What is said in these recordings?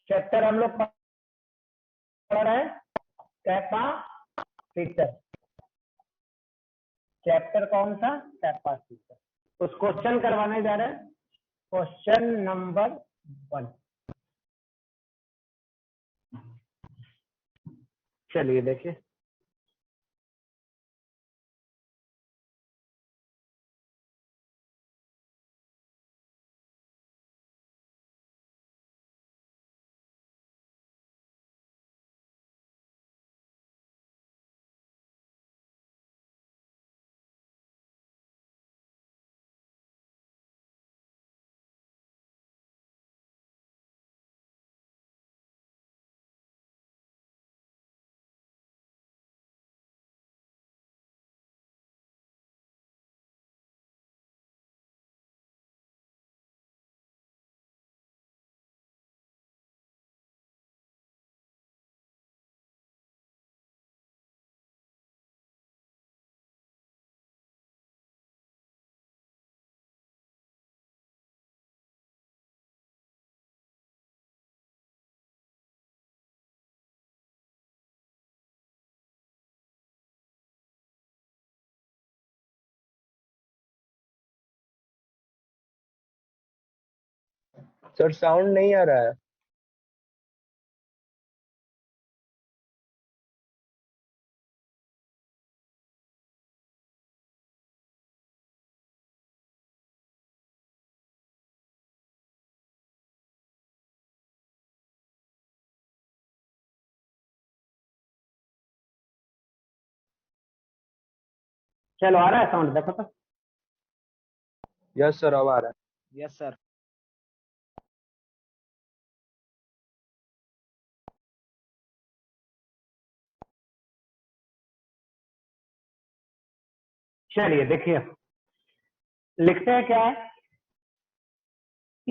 Chapter हम लोग पढ़ रहे हैं कैपेसिटर। चैप्टर कौन सा? कैपेसिटर। कुछ क्वेश्चन करवाने जा रहे हैं। क्वेश्चन नंबर 1, चलिए देखिए। सर साउंड नहीं आ रहा है। चलो आ रहा है साउंड, देखो तो। यस सर, अब आ रहा है। Yes sir. चलिए देखिए, लिखते हैं क्या है।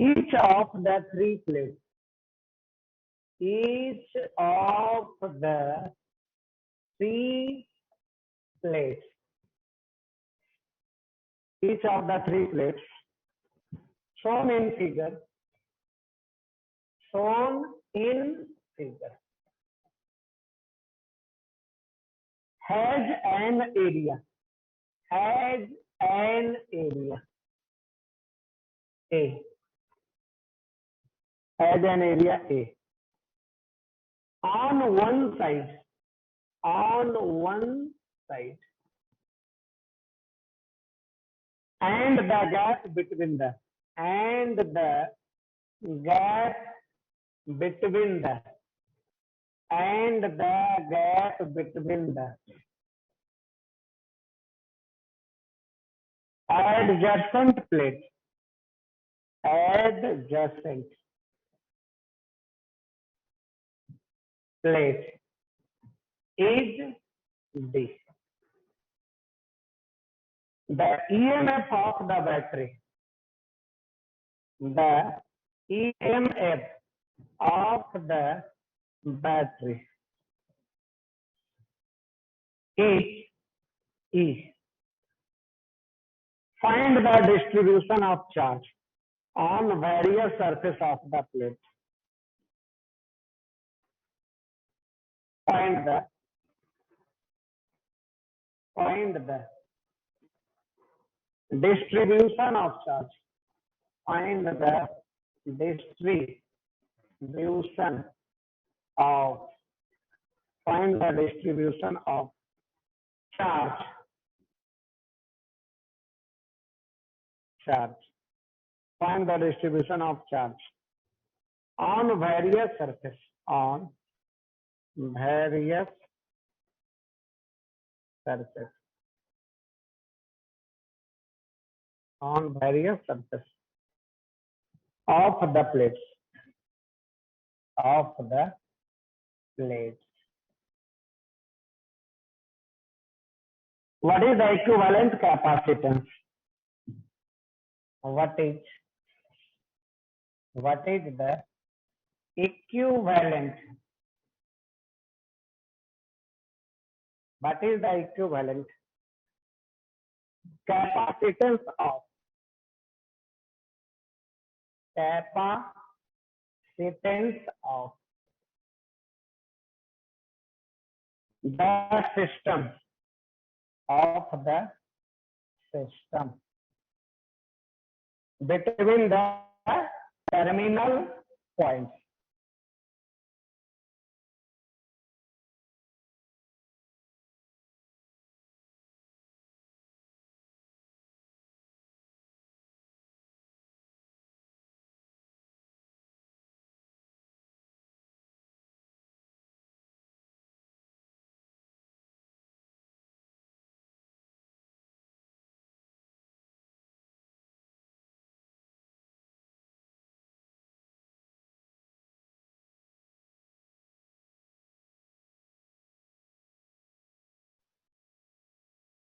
Each of the three plate, each of the three plates, each of the three plates shown in figure, shown in figure has an area, has an area A, has an area A on one side, on one side, and the gap between the, and the gap between the, and the gap between the adjacent plate, adjacent plate is D. The EMF of the battery, the EMF of the battery is E. Find the distribution of charge on various surface of the plate. Find the distribution of charge. Find the distribution of, find the distribution of charge, charge. Find the distribution of charge on various surface, on various surface, on various surface of the plates, of the plates. What is the equivalent capacitance? What is the equivalent? What is the equivalent capacitance capacitance of the system between the terminal points.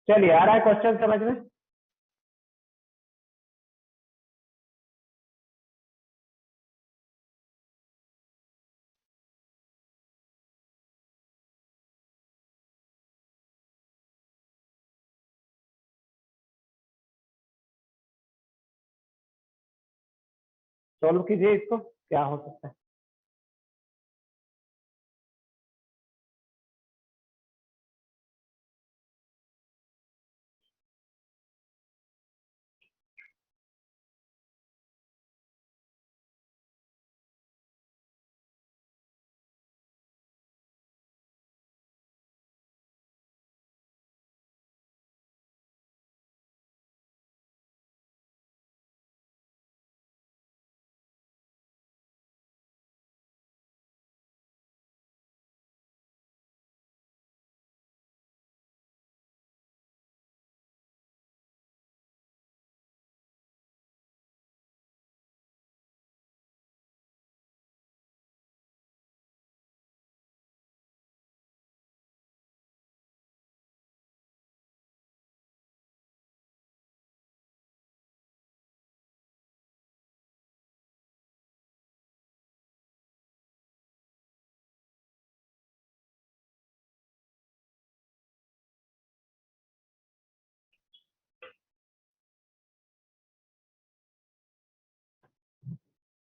चलिए, आ रहा है question समझ में? Solve कीजिए इसको, क्या हो सकता है।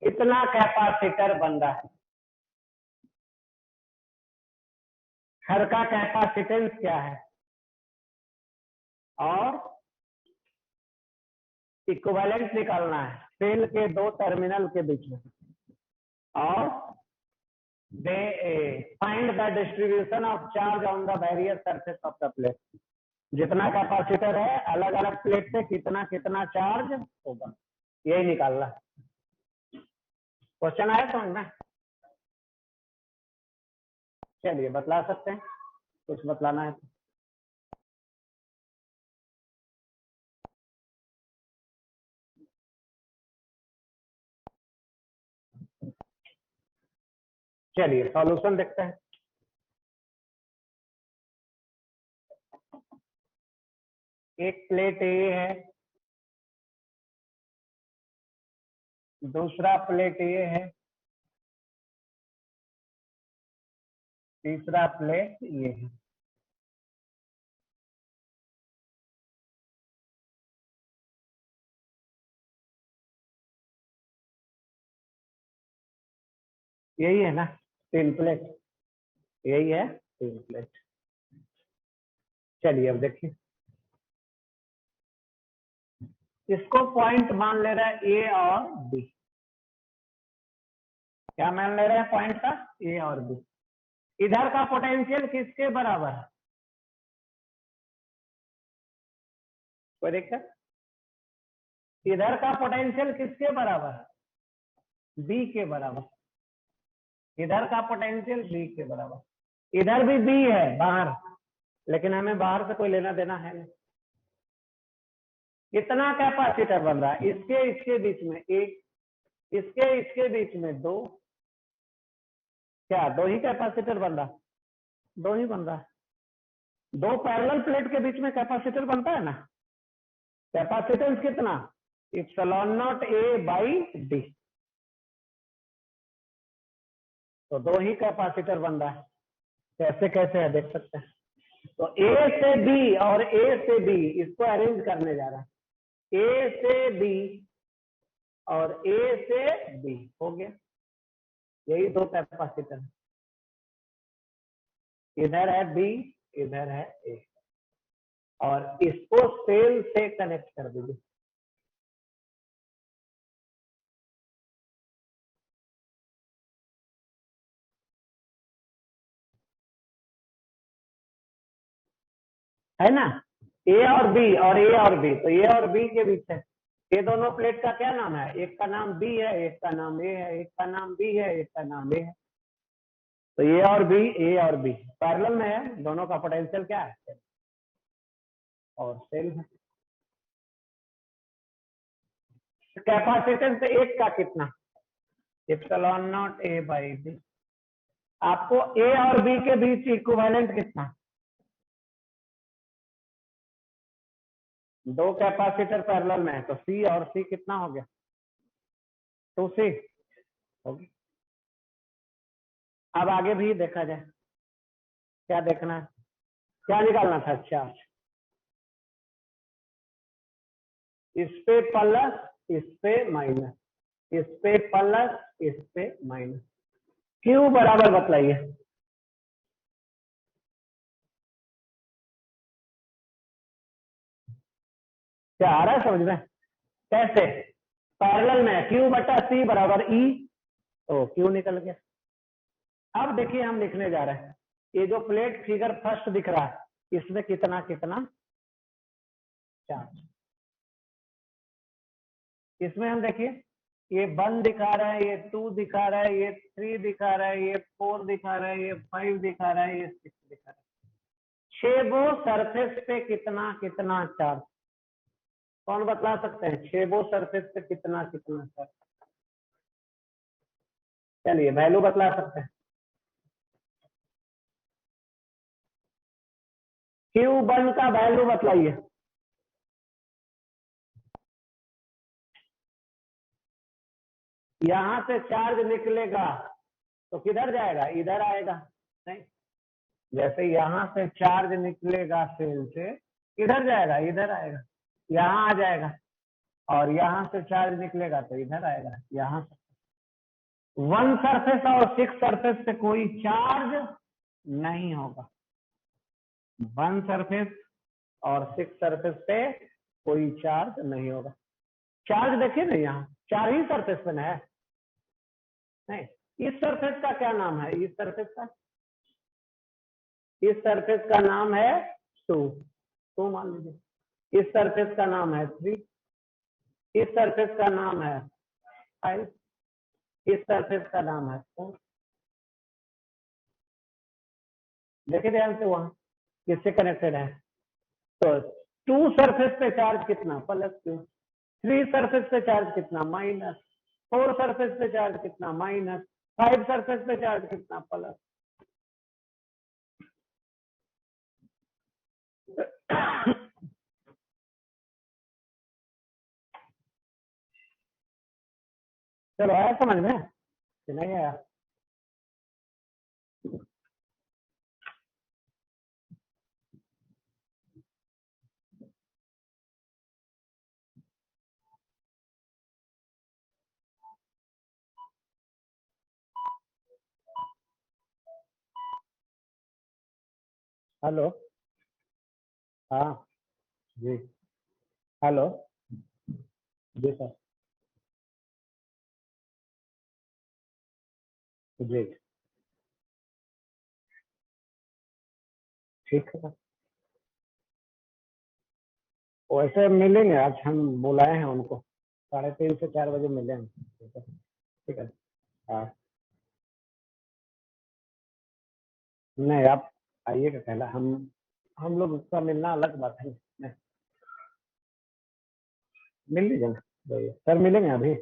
कितना कैपेसिटर बन रहा है, हर का कैपेसिटेंस क्या है, और इक्विवेलेंट निकालना है सेल के दो टर्मिनल के बीच में, और find the distribution of charge on the various surface of the plate. जितना कैपेसिटर है अलग अलग प्लेट पे कितना कितना चार्ज होगा, यही निकालना है। क्वेश्चन आया समझ में? चलिए बतला सकते हैं, कुछ बतलाना है तो। चलिए सॉल्यूशन देखते हैं। एक प्लेट ए है, दूसरा प्लेट ए है, तीसरा प्लेट ये है। यही है ना, 3 प्लेट, यही है 3 प्लेट। चलिए अब देखिए, इसको पॉइंट मान ले रहा है ए और बी। क्या मान ले रहा है पॉइंट का? ए और बी। इधर का पोटेंशियल किसके बराबर है? कोई दिक्कत? इधर का पोटेंशियल किसके बराबर है? बी के बराबर। इधर का पोटेंशियल बी के बराबर। इधर भी बी है बाहर, लेकिन हमें बाहर से कोई लेना देना है नहीं। कितना कैपेसिटर बन रहा है? इसके बीच में एक, इसके बीच में 2। क्या 2 ही कैपेसिटर बन रहा? 2 ही बन रहा है। 2 पैरेलल प्लेट के बीच में कैपेसिटर बनता है ना। कैपेसिटेंस कितना? ε0 A बाई डी। तो 2 ही कैपेसिटर बन रहा है। कैसे कैसे है देख सकते हैं। तो ए से बी और ए से बी, इसको अरेंज करने जा रहा है। ए से बी और ए से बी हो गया। यही दो कैपेसिटर, इधर है बी, इधर है ए, और इसको सेल से कनेक्ट कर दीजिए। है ना, ए और बी और ए और बी, तो ए और बी के बीच है। ये दोनों प्लेट का क्या नाम है? एक का नाम बी है, एक का नाम ए है, एक का नाम बी है, एक का नाम ए है। तो ए और बी, ए और बी पैरेलल में है, दोनों का पोटेंशियल क्या है? और सेल है। कैपेसिटेंस एक का कितना? Epsilon not A by B. आपको ए और बी के बीच इक्विवेलेंट कितना? दो कैपेसिटर पैरेलल में है, तो सी और सी कितना हो गया? 2C होगी। अब आगे भी देखा जाए, क्या देखना है, क्या निकालना था? चार्ज इस पे प्लस, इस पे माइनस, इस पे प्लस, इस पे माइनस। क्यू बराबर बतलाइए। क्या आ रहा है समझ में? कैसे? पैरेलल में क्यू बटा सी बराबर ई, तो क्यू निकल गया। अब देखिए हम लिखने जा रहे हैं, ये जो प्लेट फिगर फर्स्ट दिख रहा है, इसमें कितना कितना चार्ज। इसमें हम देखिए, ये 1 दिखा रहा है, ये 2 दिखा रहा है, ये 3 दिखा रहा है, ये 4 दिखा रहा है, ये 5 दिखा रहा है, ये 6 दिखा रहा है। 6 सरफेस पे कितना कितना चार्ज, कौन बतला सकते हैं? 6 सरफेस पे कितना कितना चार्ज? चलिए वैल्यू बतला सकते हैं। Q1 का वैल्यू बतलाइए। यहां से चार्ज निकलेगा तो किधर जाएगा? इधर आएगा। नहीं, जैसे यहां से चार्ज निकलेगा सेल से, इधर जाएगा, इधर आएगा, यहां आ जाएगा, और यहां से चार्ज निकलेगा तो इधर आएगा, यहां से। 1 सरफेस और 6 सरफेस पे कोई चार्ज नहीं होगा। 1 सरफेस और 6 सरफेस पे कोई चार्ज नहीं होगा। चार्ज देखिए ना, यहाँ 4 ही सरफेस पे ना है। नहीं, इस सरफेस का क्या नाम है? इस सरफेस का, इस सरफेस का नाम है 2 मान लीजिए। इस सरफेस का नाम है 3, इस सरफेस का नाम है 5, इस सरफेस का नाम है 4। देखिए ध्यान से, वहां किससे कनेक्टेड है? तो 2 सरफेस पे चार्ज कितना? +2। 3 सरफेस पे चार्ज कितना? -4 सरफेस पे चार्ज कितना? -5 सरफेस पे चार्ज कितना? प्लस। चलो, आया समझ में कि नहीं आया? हेलो, हाँ जी, हेलो जी सर, जी ठीक है। वैसे मिलेंगे आज, हम बुलाए हैं उनको, 3:30 से 4 बजे मिलेंगे। ठीक है। हाँ, नहीं आप आइएगा पहला, हम लोग उसका मिलना अलग बात है। नहीं, मिल लीजिए ना भैया, सर मिलेंगे अभी।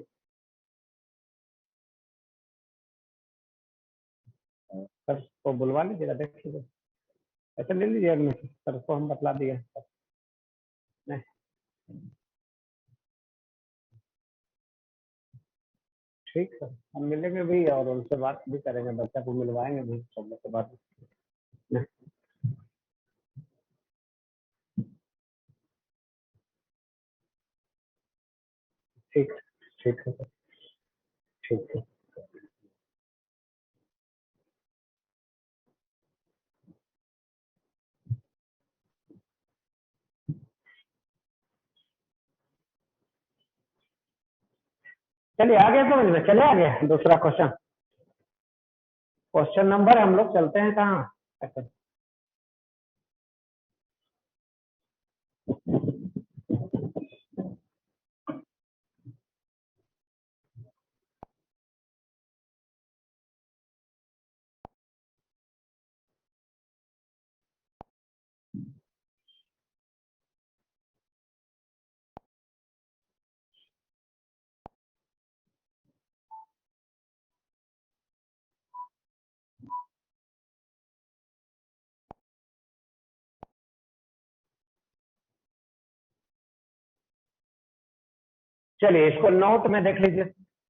सर को बुलवा लीजिएगा, देख लीजिए, ऐसे ले लीजिए एडमिशन, सर को हम बतला दिए। नहीं, ठीक है, हम मिलेंगे भी और उनसे बात भी करेंगे, बच्चा को मिलवाएंगे भी सब लोग से बात। नहीं, ठीक, ठीक है सर, ठीक है। चलिए आगे समझ में चले आगे दूसरा क्वेश्चन। क्वेश्चन नंबर हम लोग चलते हैं कहाँ? अच्छा, चलिए इसको नोट में देख लीजिए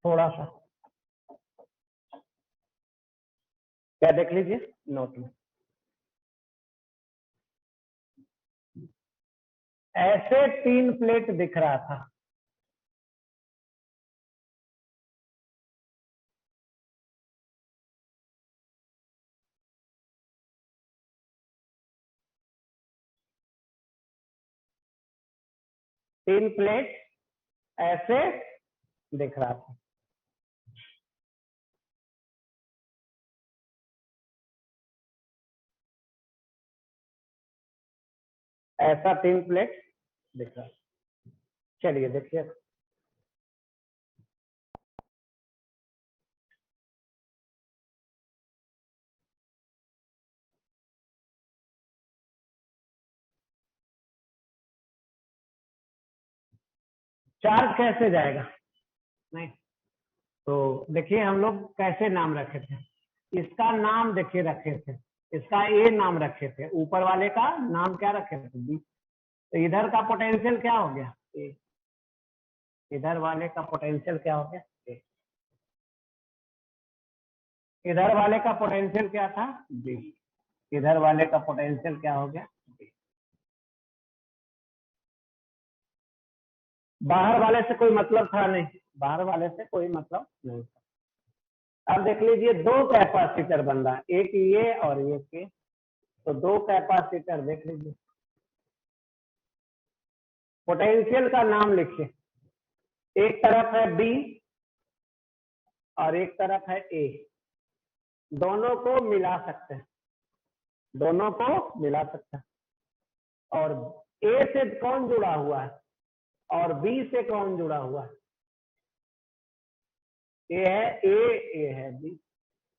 थोड़ा सा। क्या देख लीजिए नोट में? ऐसे 3 प्लेट दिख रहा था। तीन प्लेट ऐसे दिख रहा था। ऐसा 3 प्लेट दिख रहा था। चलिए देखिए, चार्ज कैसे जाएगा? नहीं तो देखिए हम लोग कैसे नाम रखे थे। इसका नाम देखिए रखे थे, इसका ए नाम रखे थे, ऊपर वाले का नाम क्या रखे थे? बी। तो इधर का पोटेंशियल क्या हो गया? ए। इधर वाले का पोटेंशियल क्या हो गया? ए। इधर वाले का पोटेंशियल क्या था? बी। इधर वाले का पोटेंशियल क्या हो गया? बी। बाहर वाले से कोई मतलब था नहीं, बाहर वाले से कोई मतलब नहीं था। अब देख लीजिए दो कैपेसिटर बन रहा है, एक ये और एक ये। तो दो कैपेसिटर देख लीजिए, पोटेंशियल का नाम लिखिए। एक तरफ है बी और एक तरफ है ए। दोनों को मिला सकते हैं, दोनों को मिला सकते हैं। और ए से कौन जुड़ा हुआ है और बी से कौन जुड़ा हुआ है? ए है ए, ए है बी।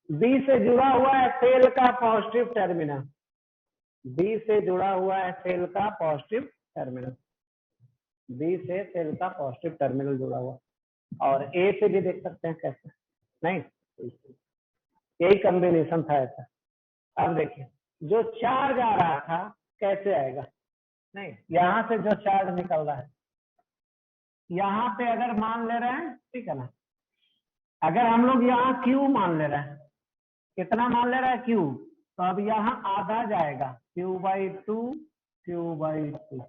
बी से जुड़ा हुआ है सेल का पॉजिटिव टर्मिनल, बी से जुड़ा हुआ है सेल का पॉजिटिव टर्मिनल, बी से सेल का पॉजिटिव टर्मिनल जुड़ा हुआ। और ए से भी देख सकते हैं कैसे, नहीं यही कॉम्बिनेशन था ऐसा। अब देखिए जो चार्ज आ रहा था कैसे आएगा? नहीं यहां से जो चार्ज निकल रहा है, यहाँ पे अगर मान ले रहे हैं, ठीक है ना, अगर हम लोग यहाँ Q मान ले रहे हैं, कितना मान ले रहा है? Q। तो अब यहाँ आधा जाएगा, Q/2, Q/2।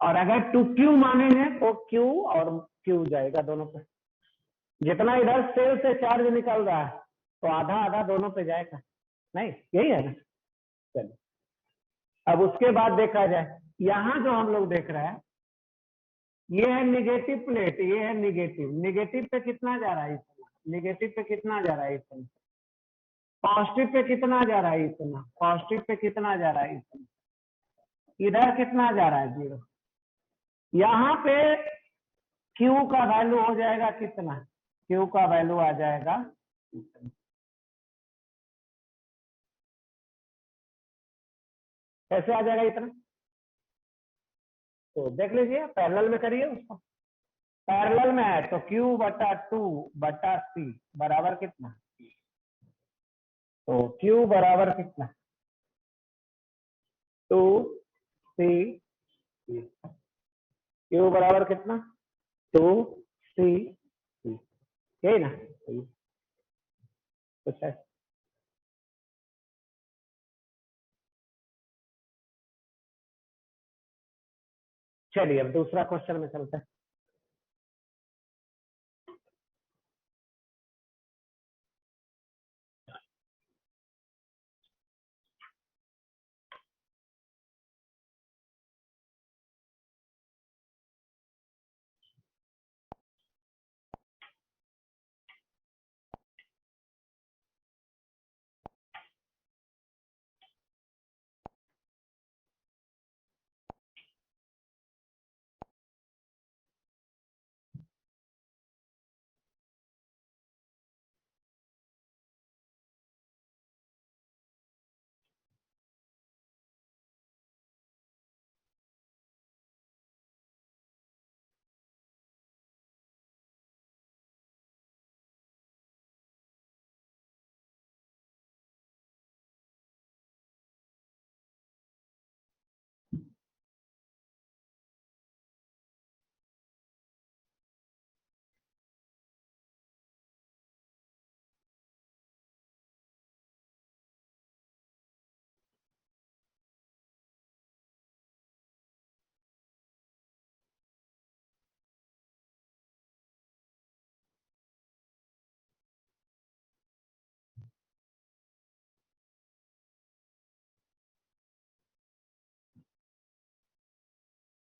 और अगर 2Q मानेंगे तो Q और Q जाएगा दोनों पे। जितना इधर सेल से चार्ज निकल रहा है तो आधा आधा दोनों पे जाएगा, नहीं यही है ना? चलिए अब उसके बाद देखा जाए, यहाँ जो हम लोग देख रहे हैं ये है निगेटिव प्लेट, ये है निगेटिव। निगेटिव पे कितना जा रहा है? इतना। निगेटिव पे कितना जा रहा है? इतना। पॉजिटिव पे कितना जा रहा है? इतना। पॉजिटिव पे कितना जा रहा है? इतना। इधर कितना जा रहा है? 0। यहाँ पे Q का वैल्यू हो जाएगा कितना? Q का वैल्यू आ जाएगा इतना। कैसे आ जाएगा इतना? तो देख लीजिए पैरेलल में करिए उसको। पैरेलल में है तो Q/2/C बराबर कितना? तो Q बराबर कितना? 2C। Q बराबर कितना? 2C। यही ना? कुछ है? चलिए अब दूसरा क्वेश्चन में चलते हैं।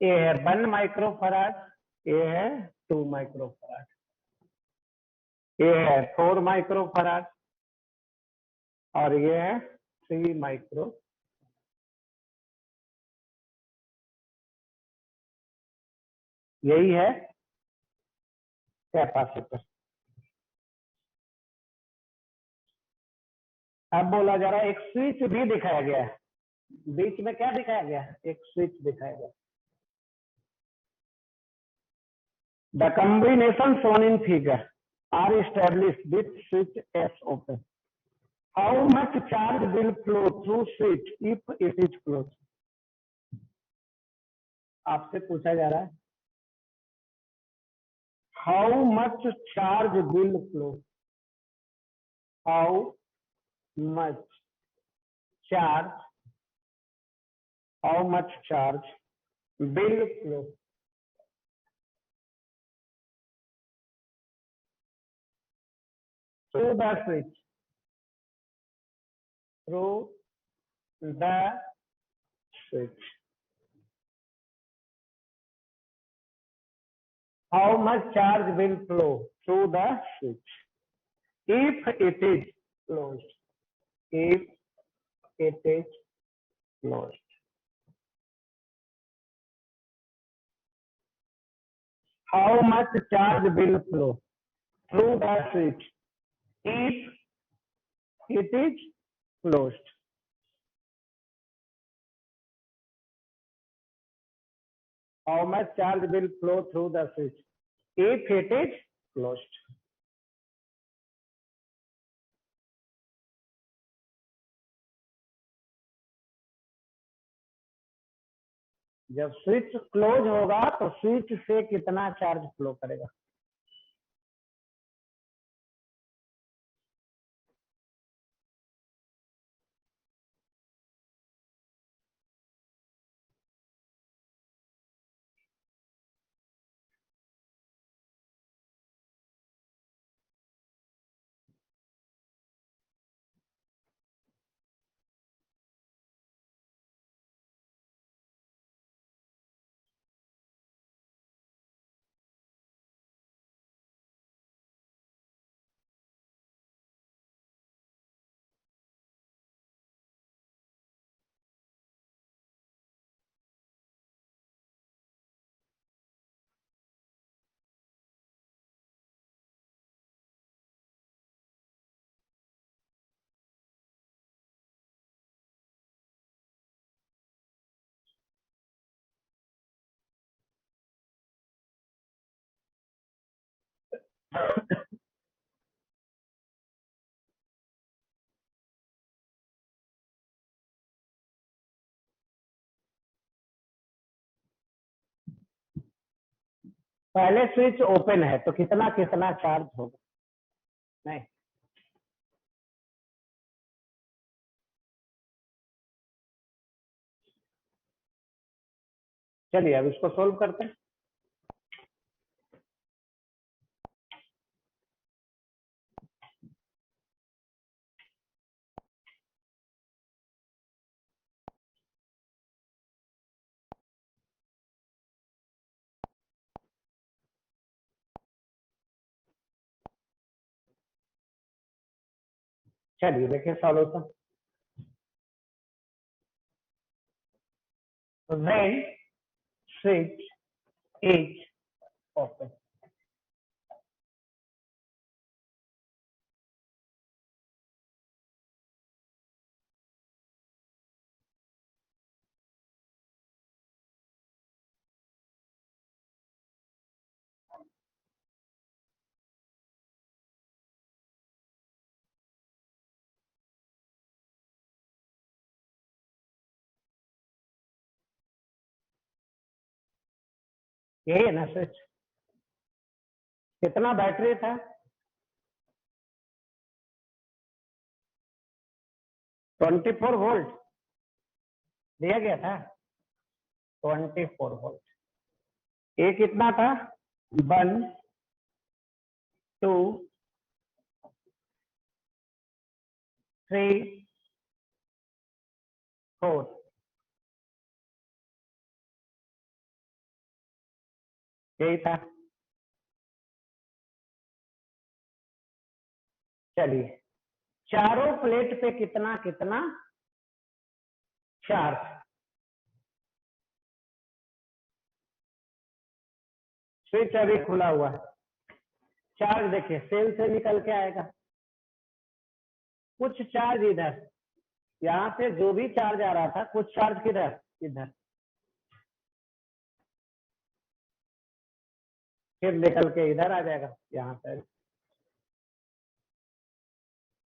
ए है 1 माइक्रोफराड, ए है 2 माइक्रोफराड, ये है 4 माइक्रोफराड और ये है 3 माइक्रो। यही है कैपेसिटर। अब बोला जा रहा है एक स्विच भी दिखाया गया है, बीच में क्या दिखाया गया है, एक स्विच दिखाया गया। The combination shown in figure are established with switch S open. How much charge will flow through switch if it is closed? आपसे पूछा जा रहा है how much charge will flow, how much charge, how much charge will flow through the switch, through the switch. How much charge will flow through the switch if it is closed, if it is closed. How much charge will flow through the switch if it is closed? How much charge will flow through the switch if it is closed? जब switch close होगा तो switch से कितना charge flow करेगा? पहले switch open है तो कितना कितना चार्ज होगा? नहीं, चलिए अब इसको सोल्व करते हैं। चलिए देखिए solution. When switch is open, यही है ना स्विच? कितना बैटरी था? 24 वोल्ट दिया गया था, 24 वोल्ट। ए कितना था? 1 2 3 4। यही था। चलिए, चारों प्लेट पे कितना कितना चार्ज। स्विच अभी खुला हुआ है, चार्ज देखिए सेल से निकल के आएगा, कुछ चार्ज इधर, यहाँ से जो भी चार्ज आ रहा था कुछ चार्ज किधर, इधर, फिर निकल के इधर आ जाएगा यहाँ से।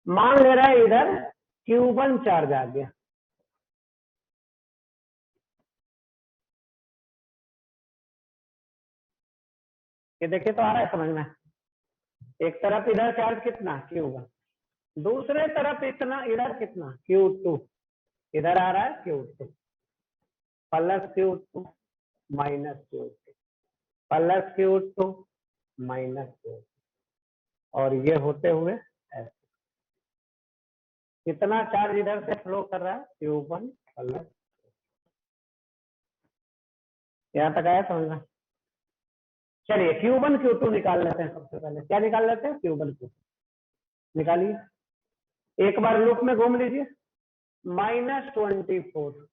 मान ले रहा है इधर Q1 चार्ज आ गया, ये देखिए तो आ रहा है समझ में। एक तरफ इधर चार्ज कितना Q1, दूसरे तरफ इतना इधर कितना Q2, इधर आ रहा है Q2 plus Q2 minus Q2 plus Q2 minus Q2, और ये होते हुए ऐसे कितना चार्ज इधर से फ्लो कर रहा है Q1 प्लस, यहाँ तक आया समझ में। चलिए Q1 Q2 निकाल लेते हैं, सबसे पहले क्या निकाल लेते हैं, Q1 Q2 निकालिए, एक बार लूप में घूम लीजिए, -24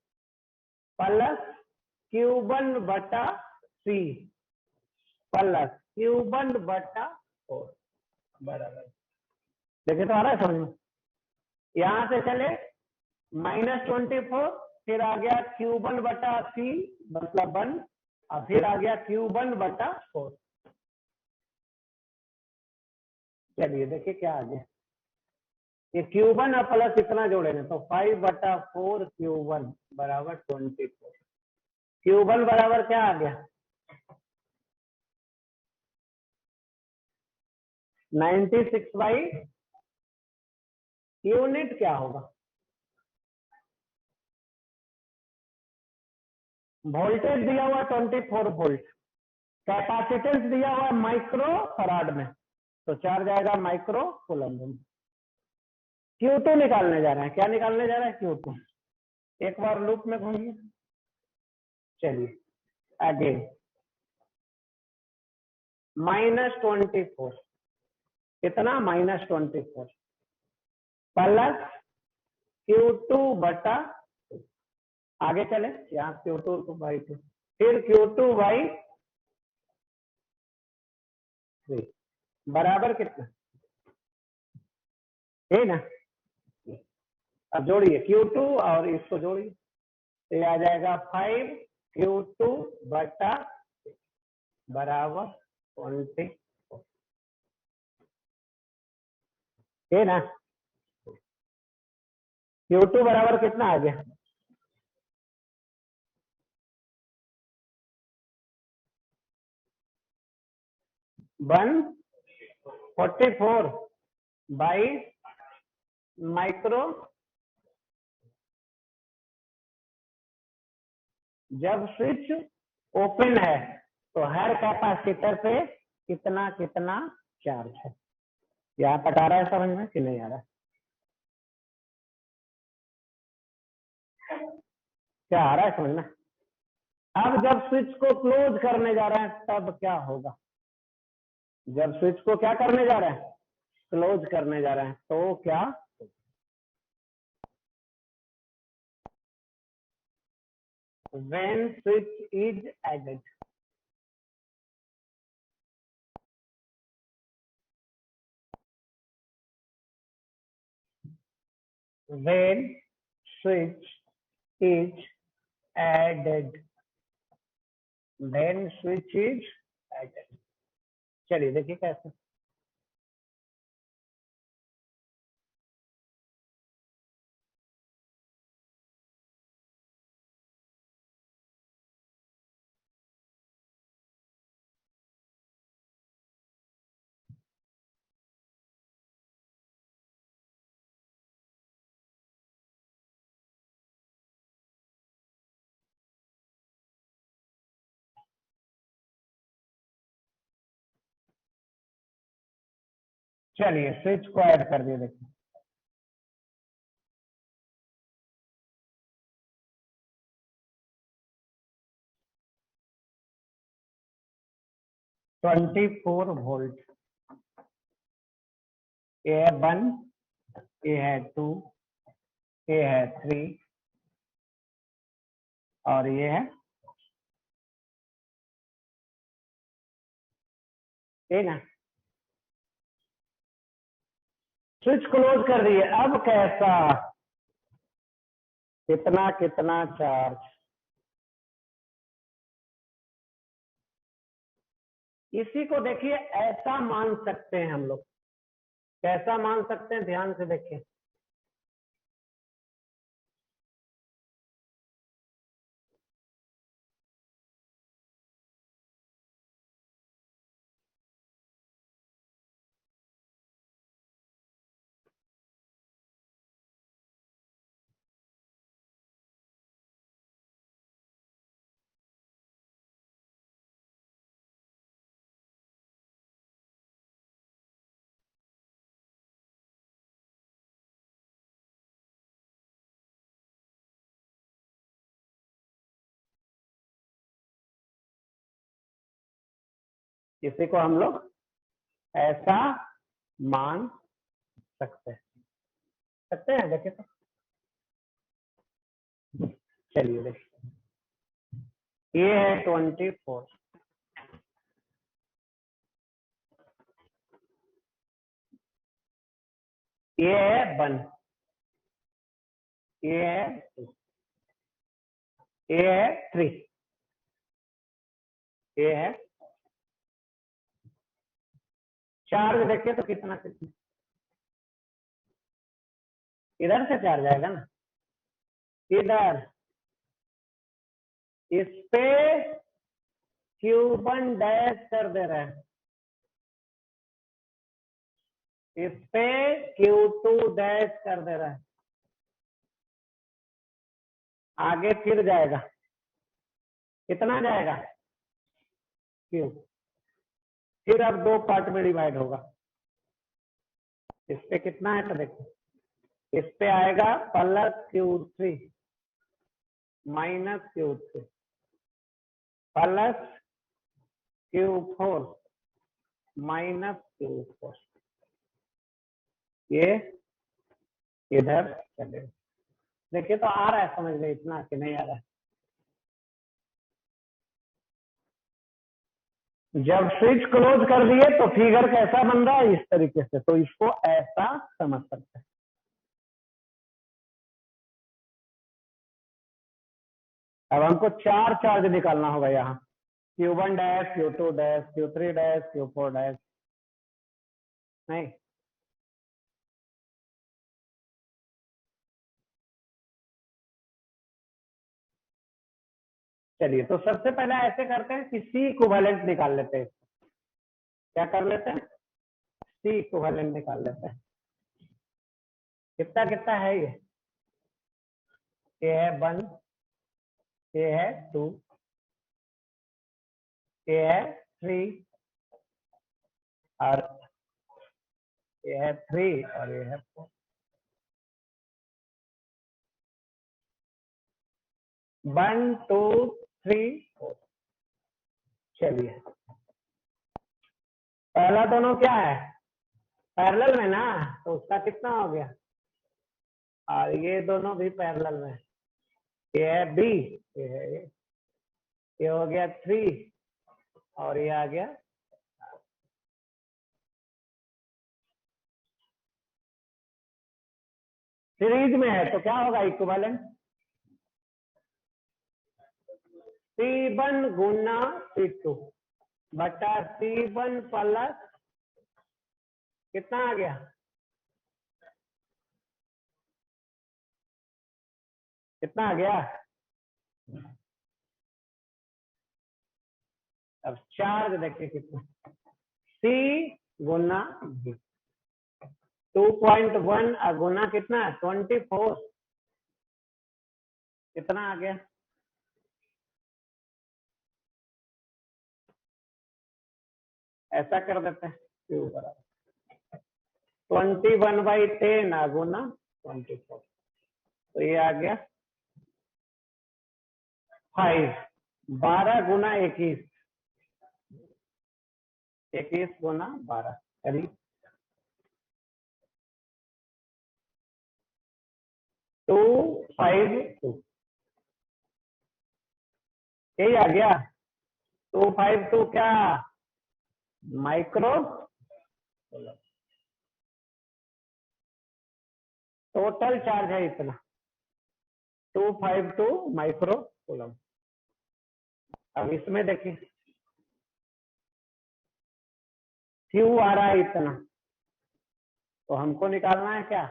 प्लस Q1 बटा C प्लस Q1 बटा 4 बराबर, देखिए तो आ रहा है समझ में। यहां से चले -24, फिर आ गया Q1 बटा C मतलब 1, और फिर आ गया Q1 बटा 4। चलिए देखिए क्या आ गया, ये Q1 और प्लस इतना जोड़ेंगे तो 5 बटा 4 Q1 बराबर 24। Q1 बराबर क्या आ गया, 96 बाई, यूनिट क्या होगा, वोल्टेज दिया हुआ 24 वोल्ट, कैपेसिटेंस दिया हुआ माइक्रो फराड में, तो चार्ज आएगा माइक्रो कूलम्ब में। Q2 निकालने जा रहे हैं, क्या निकालने जा रहे हैं Q2, एक बार लूप में घूमिए, चलिए अगेन -24, कितना -24 प्लस Q2 बटा, आगे चले यहाँ Q2 बाई 2, फिर Q2 बाई 3 बराबर कितना, है ना। अब जोड़िए Q2 और इसको जोड़िए, तो ये आ जाएगा 5 Q2 बटा बराबर 20, है ना। Q2 बराबर कितना आ गया, 144 बाई माइक्रो, जब स्विच ओपन है तो हर कैपेसिटर पे कितना कितना चार्ज है। यहाँ तक आ रहा है समझ में कि नहीं आ रहा है, क्या आ रहा है समझ में। अब जब स्विच को क्लोज करने जा रहे हैं तब क्या होगा, जब स्विच को क्या करने जा रहे हैं, क्लोज करने जा रहे हैं, तो क्या, when switch is added, when switch is added, when switch is added। चलिए देखिए कैसे, चलिए स्विच को ऐड कर दिए देखिए, 24 वोल्ट। ये है 1, ये है 2, ये है 3 और ये है, ठीक है। स्विच क्लोज कर दिए। अब कैसा, कितना कितना चार्ज, इसी को देखिए ऐसा मान सकते हैं हम लोग। कैसा मान सकते हैं, ध्यान से देखिए। इसी को हम लोग ऐसा मान सकते हैं देखिए तो। चलिए देखिए, ये है 24, ये है 1, ये है 2, ये है 3, ये है। चार्ज देखिए तो कितना कितना, इधर से चार्ज आएगा ना, इधर इस पे Q1 डैश कर दे रहे हैं, इस पे Q2 डैश कर दे रहा है, आगे फिर जाएगा, कितना जाएगा Q, फिर अब दो पार्ट में डिवाइड होगा। इस पे कितना है तो देखो, इस पे आएगा +Q3 -Q3 +Q4 -Q4, ये इधर चलेगा। देखिए तो आ रहा है समझ में इतना कि नहीं आ रहा है। जब स्विच क्लोज कर दिए तो फिगर कैसा बन रहा है, इस तरीके से, तो इसको ऐसा समझ सकते हैं। अब हमको 4 चार्ज निकालना होगा यहाँ, Q1 dash, Q2 dash, Q3 dash, Q4 dash, नहीं चलिए तो सबसे पहले ऐसे करते हैं कि C इक्विवेलेंट निकाल लेते हैं। क्या कर लेते हैं, C इक्विवेलेंट निकाल लेते हैं। कितना कितना है ये है 1, ये है 2, ये है 3 और ये है 3 और ये है 4। 1 2 3 4। चलिए पहला दोनों क्या है, पैरेलल में ना, तो उसका कितना हो गया, और ये दोनों भी पैरेलल में, ये है B, ये है ये हो गया 3 और ये आ गया। सीरीज में है तो क्या होगा इक्विवेलेंट, C1 गुना C2 बटा C1 प्लस कितना आ गया, कितना आ गया। अब चार्ज देखिए कितना, C गुना B 2.1 गुना कितना 24, कितना आ गया, ऐसा कर देते हैं Q बराबर 21/10 गुना 24, तो ये आ गया 5, 12 गुना 21, 21 गुना 12 करीब 252 यही आ गया 252 क्या माइक्रो टोटल चार्ज है इतना 252 माइक्रो कूलम। अब इसमें देखिए क्यू आ रहा है इतना तो हमको निकालना है क्या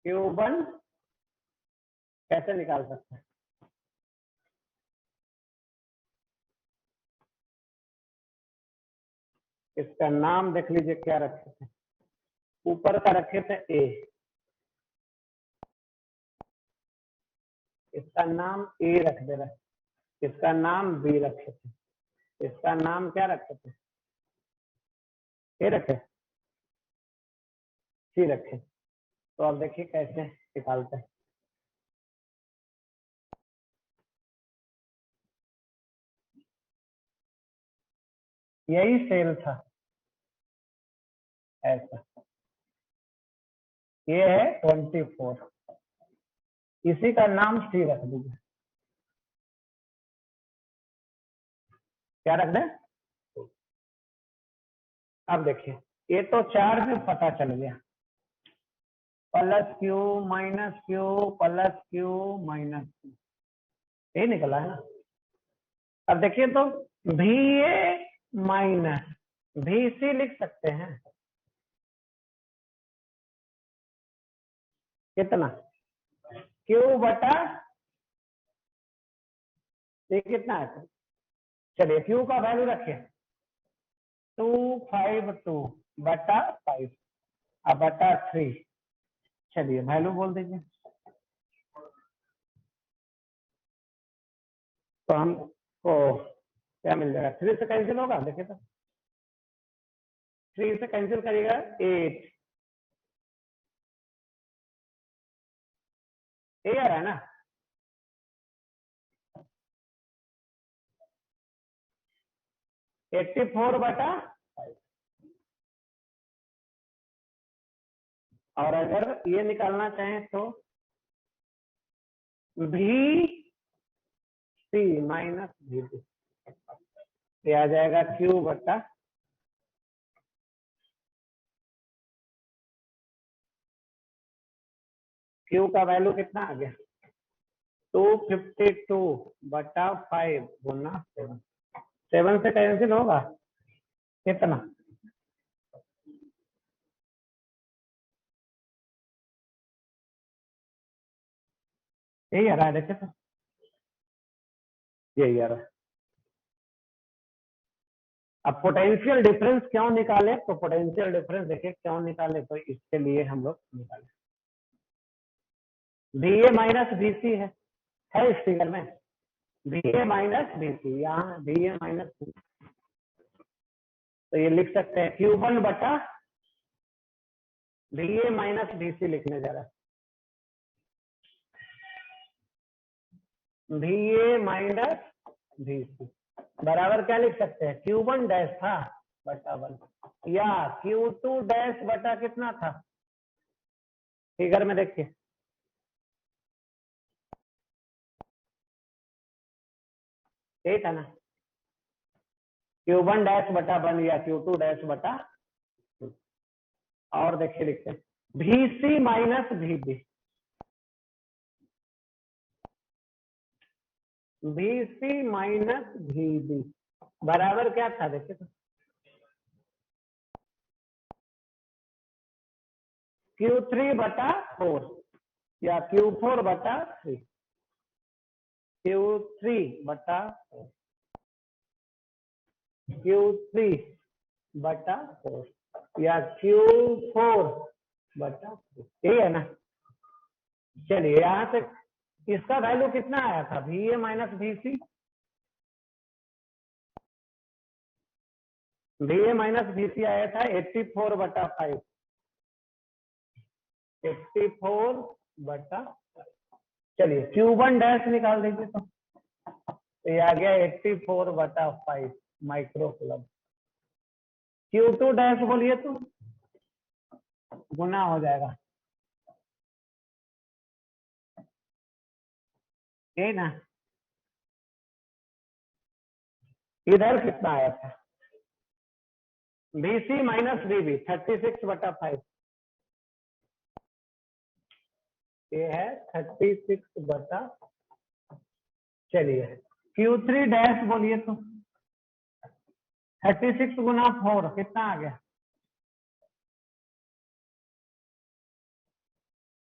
Q1 कैसे निकाल सकते हैं इसका नाम देख लीजिए क्या रखे थे ऊपर का रखे थे A इसका नाम A रख दे रहा इसका नाम B रखे थे इसका नाम क्या रखे थे A रखे C रखे तो अब देखिए कैसे निकालते हैं यही सेल था ऐसा ये है 24 इसी का नाम C रख दीजिए क्या रख दें अब देखिए ये तो चार्ज में पता चल गया plus Q minus Q plus Q minus Q ये निकला है ना अब देखिए तो VA माइनस VC लिख सकते हैं कितना Q बटा ये कितना है चलिए Q का वैल्यू रखिए 252 बटा 5 अब बटा 3 चलिए वैल्यू बोल दीजिए तो हमको क्या मिल जाएगा 3 से कैंसिल होगा देखिए तो 3 से कैंसिल करिएगा 8 ये आ रहा है ना 84 बटा 5 और अगर ये निकालना चाहें तो VC माइनस VB ये आ जाएगा Q बटा Q का वैल्यू कितना आ गया 252 बटा 5 गुना 7 7 से कैंसिल होगा कितना यही आ रहा है देखिए तो यही आ रहा है अब पोटेंशियल डिफरेंस क्यों निकाले तो पोटेंशियल डिफरेंस देखिए क्यों निकाले तो इसके लिए हम लोग निकाले VA माइनस VC है इस फिगर में VA माइनस VC यहाँ VA माइनस तो ये लिख सकते हैं Q1 बटा VA माइनस VC लिखने जा रहा है VA माइनस VC बराबर क्या लिख सकते हैं Q1 डैश था बटा 1 या Q2 डैश बटा कितना था फिगर में देखिए यही था ना Q1 डैश बटा 1 या Q2 डैश बटा 2 और देखिए लिखते हैं VC minus VB VC minus VB बराबर क्या था देखिए तो Q3 बटा 4 या Q4 बटा 3 Q3 बटा 4 Q3 बटा 4 या Q4 बटा 3 यही है ना चलिए यहाँ से इसका वैल्यू कितना आया था VA minus VC VA minus VC आया था 84 बटा 5 84 बटा चलिए Q1 डैश निकाल दीजिए तो ये आ गया 84 बटा 5 माइक्रो कूलम Q2 डैश बोलिए तो गुना हो जाएगा, यही ना। इधर कितना आया था, BC माइनस BB 36/5, ये है 36/, चलिए Q3 डैश बोलिए तो 36 गुना 4 कितना आ गया,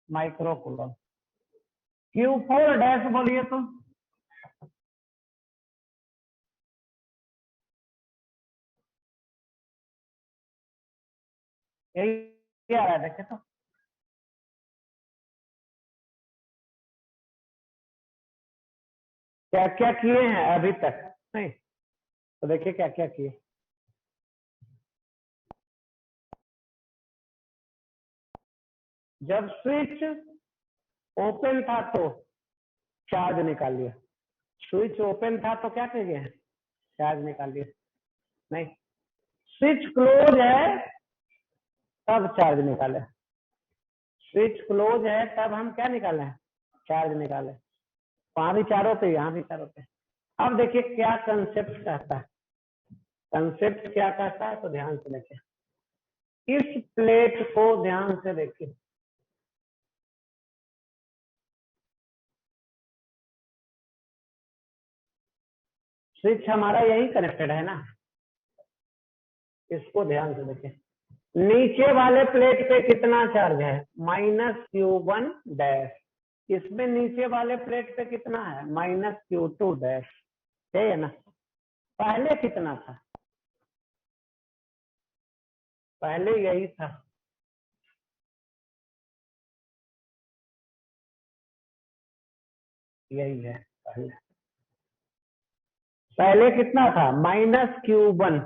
माइक्रो कूलम। Q4 डैश बोलिए तो यही आ रहा है, देखे तो क्या क्या किए हैं अभी तक, नहीं तो देखिए क्या क्या किए। जब स्विच ओपन था तो चार्ज निकाल लिया, स्विच ओपन था तो क्या किए, चार्ज निकाल लिया, नहीं स्विच क्लोज है तब चार्ज निकाले, स्विच क्लोज है तब हम क्या निकाले, चार्ज निकाले। वहां भी चारों पे, यहाँ भी चारों पे। अब देखिए क्या कंसेप्ट कहता है, कंसेप्ट क्या कहता है तो ध्यान से देखिए, इस प्लेट को ध्यान से देखिए, स्विच हमारा यही कनेक्टेड है ना, इसको ध्यान से देखिए, नीचे वाले प्लेट पे कितना चार्ज है, -Q1 डैश, इसमें नीचे वाले प्लेट पे कितना है, -Q2 डैश, है ना। पहले कितना था, पहले यही था, यही है पहले, पहले कितना था -Q1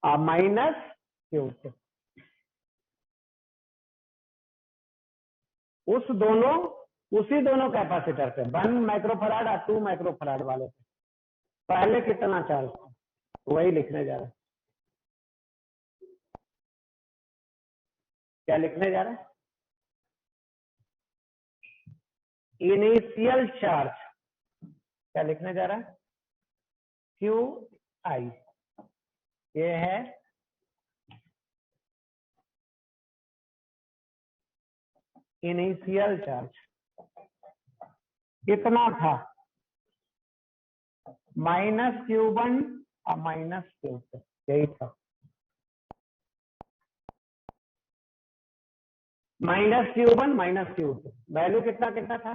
और -Q2, उसी दोनों कैपेसिटर पे 1 माइक्रोफराड और 2 माइक्रोफराड वाले पे पहले कितना चार्ज था, वही लिखने जा रहा है। क्या लिखने जा रहा है, इनिशियल चार्ज, क्या लिखने जा रहा है, QI, ये है इनिशियल चार्ज, कितना था -Q1 और -Q2, यही था, -Q1 -Q2, वैल्यू कितना कितना था,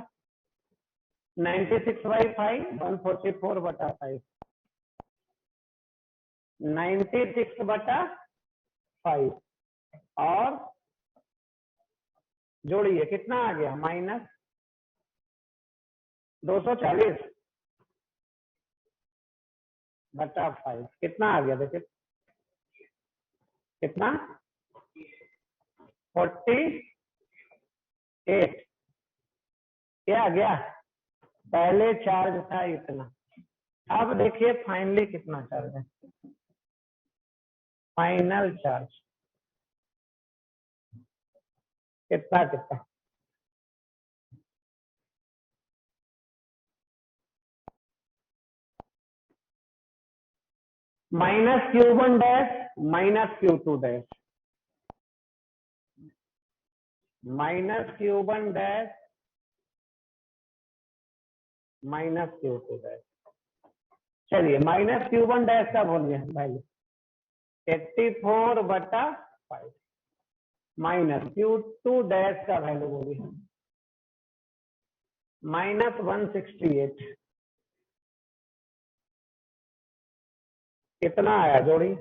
96/5 144/5, 96/5 और जोड़िए कितना आ गया, -240/5 कितना आ गया, देखिए कितना 48, क्या आ गया, पहले चार्ज था इतना। अब देखिए फाइनली कितना चार्ज है, फाइनल चार्ज कितना कितना, -Q1 dash -Q2 dash, -Q1 dash -Q2 dash, चलिए -Q1 डैश का बोलिए वैल्यू 84/5, -Q2 डैश का वैल्यू बोलिए -168, कितना आया जोड़ी,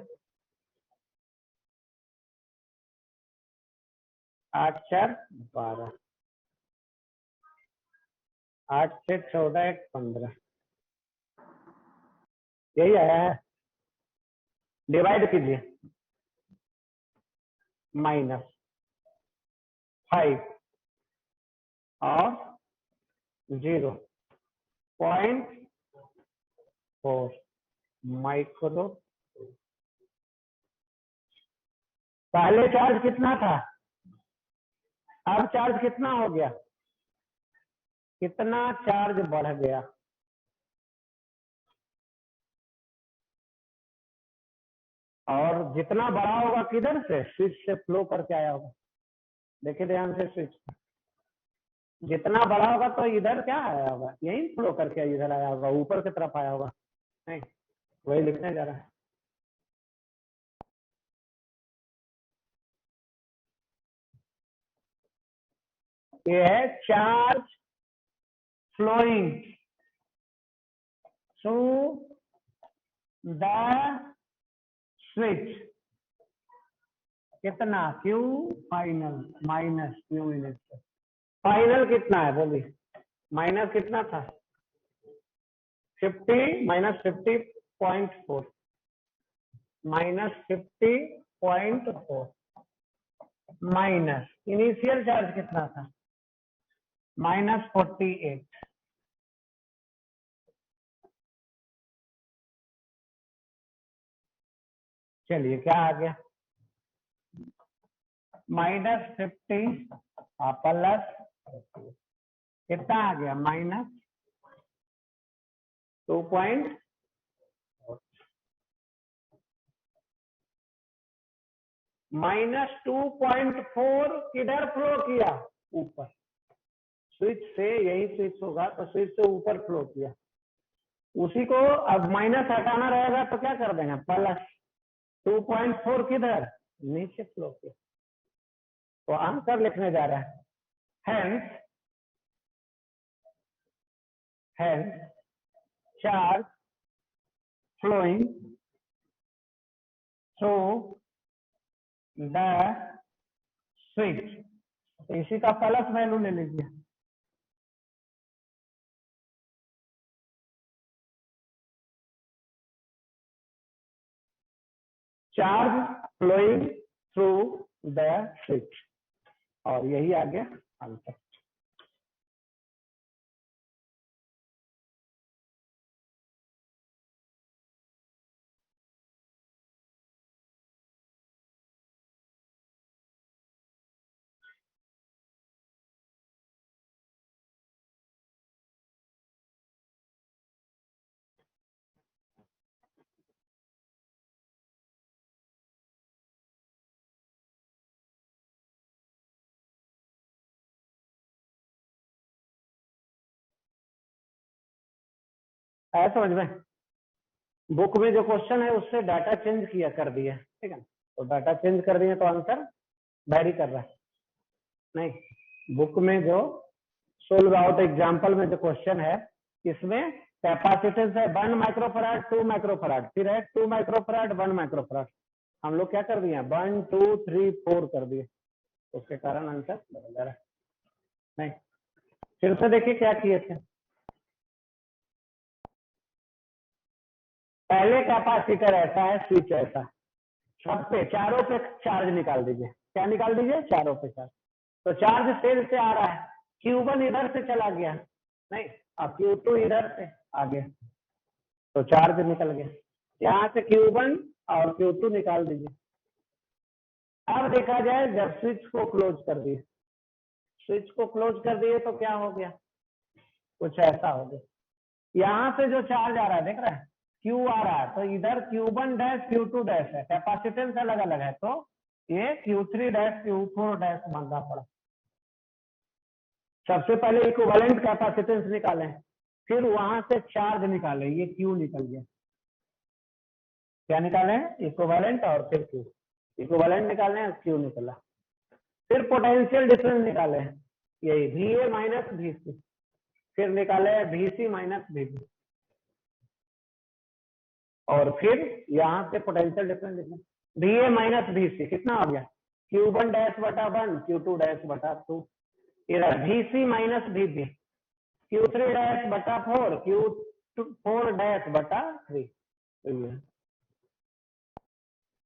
8 4 12, 8 से 14 1 15, यही आया है, डिवाइड कीजिए, -5 और 0.4 माइक्रो, पहले चार्ज कितना था, अब चार्ज कितना हो गया, कितना चार्ज बढ़ गया। और जितना बड़ा होगा किधर से, स्विच से फ्लो करके आया होगा। देखिए ध्यान से, स्विच जितना बड़ा होगा तो इधर क्या आया होगा, यही फ्लो करके इधर आया होगा, ऊपर की तरफ आया होगा। नहीं, वही लिखने जा रहा है। ये है charge flowing through the switch, कितना Q final minus Q initial. Final कितना है बोलिए, माइनस कितना था 50 minus 50.4 minus 50.4 minus initial charge कितना था माइनस 48। चलिए क्या आ गया, माइनस 50 प्लस कितना आ गया माइनस 2. माइनस 2.4 किधर फ्लो किया, ऊपर। स्विच से, यही स्विच होगा तो स्विच से ऊपर फ्लो किया, उसी को अब माइनस हटाना रहेगा तो क्या कर देंगे प्लस 2.4 किधर नीचे फ्लो किया। तो आंसर लिखने जा रहा है, hence charge flowing through the switch, इसी का प्लस वैल्यू ले लीजिए। Charge flowing through the switch, और यही आ गया आंसर। है समझ में, बुक में जो क्वेश्चन है उससे डाटा चेंज किया कर दिया, ठीक है, तो डाटा चेंज कर दिए तो आंसर वेरी कर रहा है। नहीं, बुक में जो सोल्व आउट एग्जाम्पल में जो क्वेश्चन है, इसमें कैपेसिटेंस है 1 माइक्रोफराड 2 माइक्रोफराड, फिर है 2 माइक्रोफराड 1 माइक्रोफराड। हम लोग क्या कर दिए 1 2 3 4 कर दिए, उसके कारण आंसर बदल जा रहा है। नहीं, फिर से देखिए क्या किए थे, पहले कैपेसिटर ऐसा है, स्विच ऐसा है, सब पे चारों पे चार्ज निकाल दीजिए। क्या निकाल दीजिए, चारों पे चार्ज। तो चार्ज सेल से आ रहा है, Q1 इधर से चला गया, नहीं, अब Q2 इधर से आ गया, तो चार्ज निकल गया। यहाँ से Q1 और Q2 निकाल दीजिए। अब देखा जाए जब स्विच को क्लोज कर दिए, स्विच को क्लोज कर दिए तो क्या हो गया, कुछ ऐसा हो गया। यहाँ से जो चार्ज आ रहा है, देख रहा है Q आ रहा है, तो इधर Q1 डैश Q2 डैश है, कैपेसिटेंस अलग अलग है, तो ये Q3 डैश Q4 डैश मानना पड़ा। सबसे पहले इक्विवेलेंट कैपेसिटेंस निकालें, फिर वहां से चार्ज निकालें, ये Q निकल गया। क्या निकालें, इक्विवेलेंट और फिर Q, इक्विवेलेंट निकालें Q निकला। फिर पोटेंशियल डिफरेंस निकालें, यही VA माइनस VC, फिर निकाले VC माइनस VB, और फिर यहाँ से पोटेंशियल डिफरेंस लिखना, VA माइनस VC कितना आ गया Q1 डैश बटा 1 Q2 डैश बटा 2, इधर VC minus VB Q3 dash बटा 4 Q4 डैश बटा 3।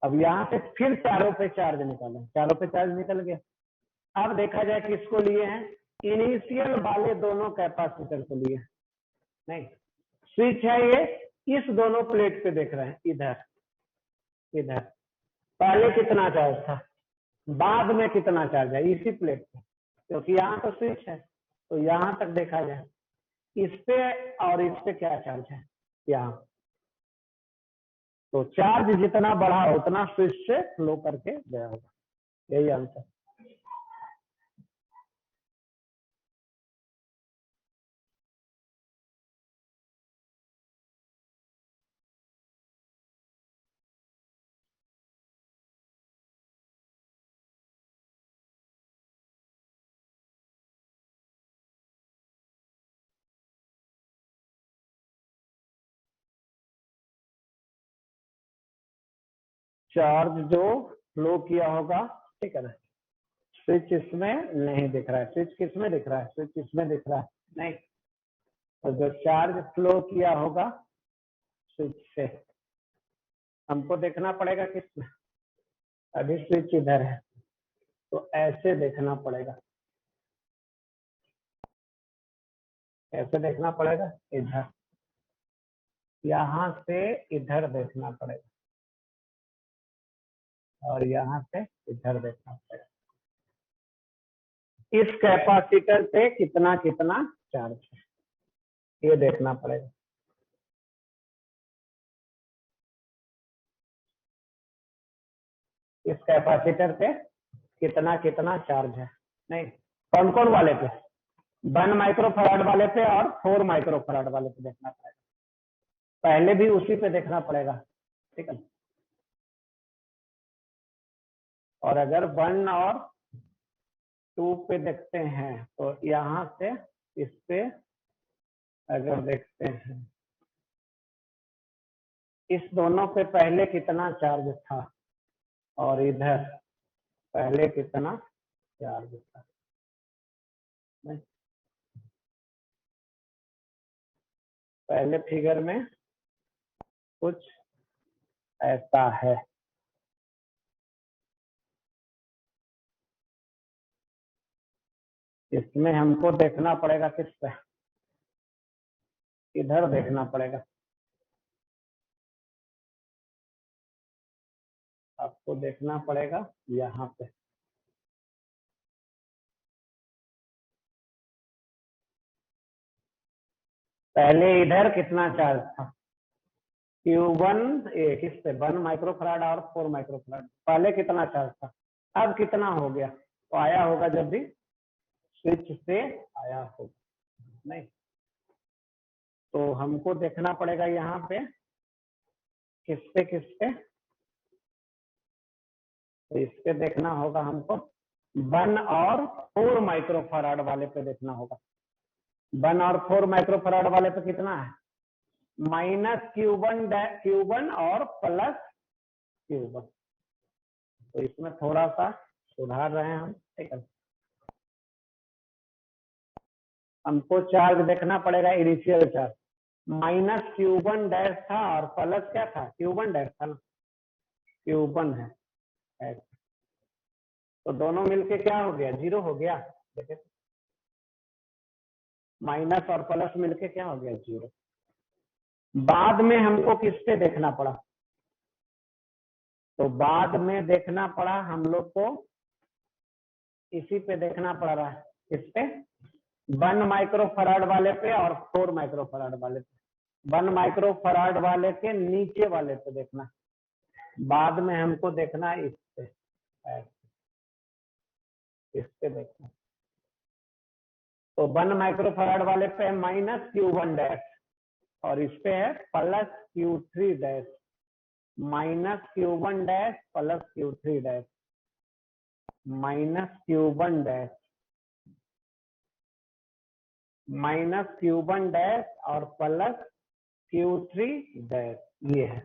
अब यहाँ से फिर चारों पे चार्ज निकालें, चारों पे चार्ज निकल गया। अब देखा जाए किसको लिए हैं, इनिशियल वाले दोनों कैपेसिटर को लिए, नहीं, स्विच है ये, इस दोनों प्लेट पे देख रहे हैं, इधर इधर पहले कितना चार्ज था बाद में कितना चार्ज है इसी प्लेट पे, क्योंकि यहाँ तो स्विच है तो यहाँ तक देखा जाए इस पे और इस पे क्या चार्ज है यहाँ। तो चार्ज जितना बढ़ा उतना स्विच से फ्लो करके गया होगा, यही आंसर। चार्ज जो फ्लो किया होगा, ठीक है ना, स्विच इसमें नहीं दिख रहा है, स्विच किस में दिख रहा है, स्विच इसमें दिख रहा है नहीं, तो जो चार्ज फ्लो किया होगा स्विच से हमको देखना पड़ेगा किसमें, अभी स्विच इधर है तो ऐसे देखना पड़ेगा, ऐसे देखना पड़ेगा, इधर, यहाँ से इधर देखना पड़ेगा और यहाँ से इधर देखना पड़ेगा। इस कैपेसिटर पे कितना कितना चार्ज है ये देखना पड़ेगा। इस कैपेसिटर पे कितना कितना चार्ज है, नहीं कौन कौन वाले पे, 1 माइक्रोफैराड वाले पे और 4 माइक्रोफैराड वाले पे देखना पड़ेगा, पहले भी उसी पे देखना पड़ेगा, ठीक है। और अगर 1 और 2 पे देखते हैं तो यहाँ से इस पे अगर देखते हैं इस दोनों पे पहले कितना चार्ज था और इधर पहले कितना चार्ज था, नहीं? पहले फिगर में कुछ ऐसा है, इसमें हमको देखना पड़ेगा किस पे, इधर देखना पड़ेगा, आपको देखना पड़ेगा यहाँ पे, पहले इधर कितना चार्ज था Q1 किस पे 1 माइक्रोफैराड और 4 माइक्रोफैराड, पहले कितना चार्ज था, अब कितना हो गया, तो आया होगा जब भी स्विच से आया होगा, नहीं तो हमको देखना पड़ेगा यहाँ पे किस पे, तो इस पे देखना होगा हमको 1 और 4 माइक्रोफैराड वाले पे देखना होगा, 1 और 4 माइक्रोफैराड वाले पे कितना है -Q1 और प्लस Q1, तो इसमें थोड़ा सा सुधार रहे हैं हम, ठीक है। हमको चार्ज देखना पड़ेगा, इनिशियल चार्ज -Q1 डैश था और प्लस क्या था Q1 डैश था ना, Q1 है ऐसे। तो दोनों मिलके क्या हो गया, 0 हो गया, देखिए माइनस और प्लस मिलके क्या हो गया 0। बाद में हमको किस पे देखना पड़ा, तो बाद में देखना पड़ा हम लोग को इसी पे देखना पड़ रहा है, इस पे 1 माइक्रोफैराड वाले पे और 4 माइक्रोफैराड वाले पे, 1 माइक्रोफैराड वाले के नीचे वाले पे देखना, बाद में हमको देखना इस पे, इस पे देखना, तो 1 माइक्रोफैराड वाले पे -Q1 डैश और इस पे है plus Q3 dash, -Q1 dash plus Q3 dash, -Q1 dash, -Q1 dash और प्लस Q3 डैश, ये है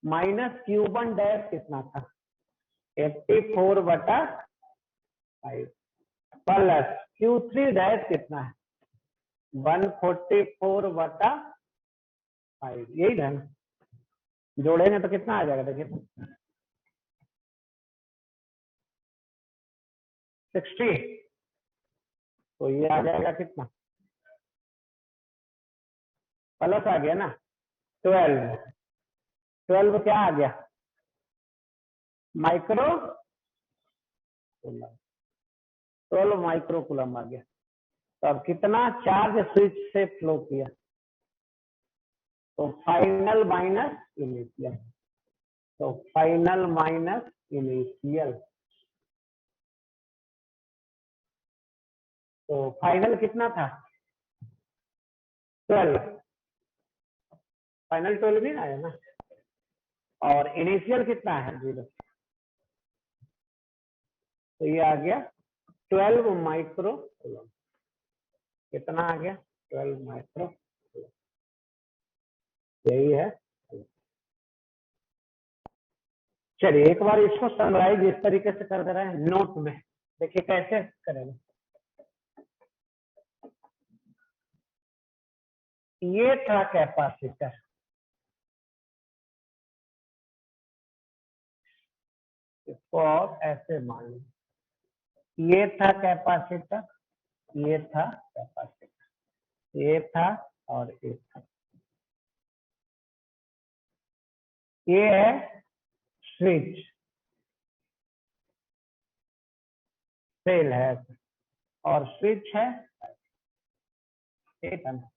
-Q1 डैश कितना था 84/5 प्लस Q3 डैश कितना है 144/5, यही है ना, जोड़ेंगे तो कितना आ जाएगा देखिए 60, तो ये आ जाएगा कितना प्लस आ गया ना 12 क्या आ गया माइक्रो कूलम, 12 माइक्रो कूलम आ गया। तो अब कितना चार्ज स्विच से फ्लो किया, तो फाइनल माइनस इनिशियल, तो फाइनल माइनस इनिशियल, तो फाइनल कितना था 12, फाइनल 12 भी आया ना, और इनिशियल कितना है 0, तो ये आ गया 12 माइक्रो कूलम। कितना आ गया 12 माइक्रो कूलम, यही है। चलिए एक बार इसको समराइज इस तरीके से कर दे रहे हैं नोट में, देखिए कैसे करेंगे। ये था कैपेसिटर, इसको और ऐसे मान लो, ये था कैपेसिटर, ये था कैपेसिटर, ये था और ये था, ये है स्विच, सेल है और स्विच है, ठीक है ना।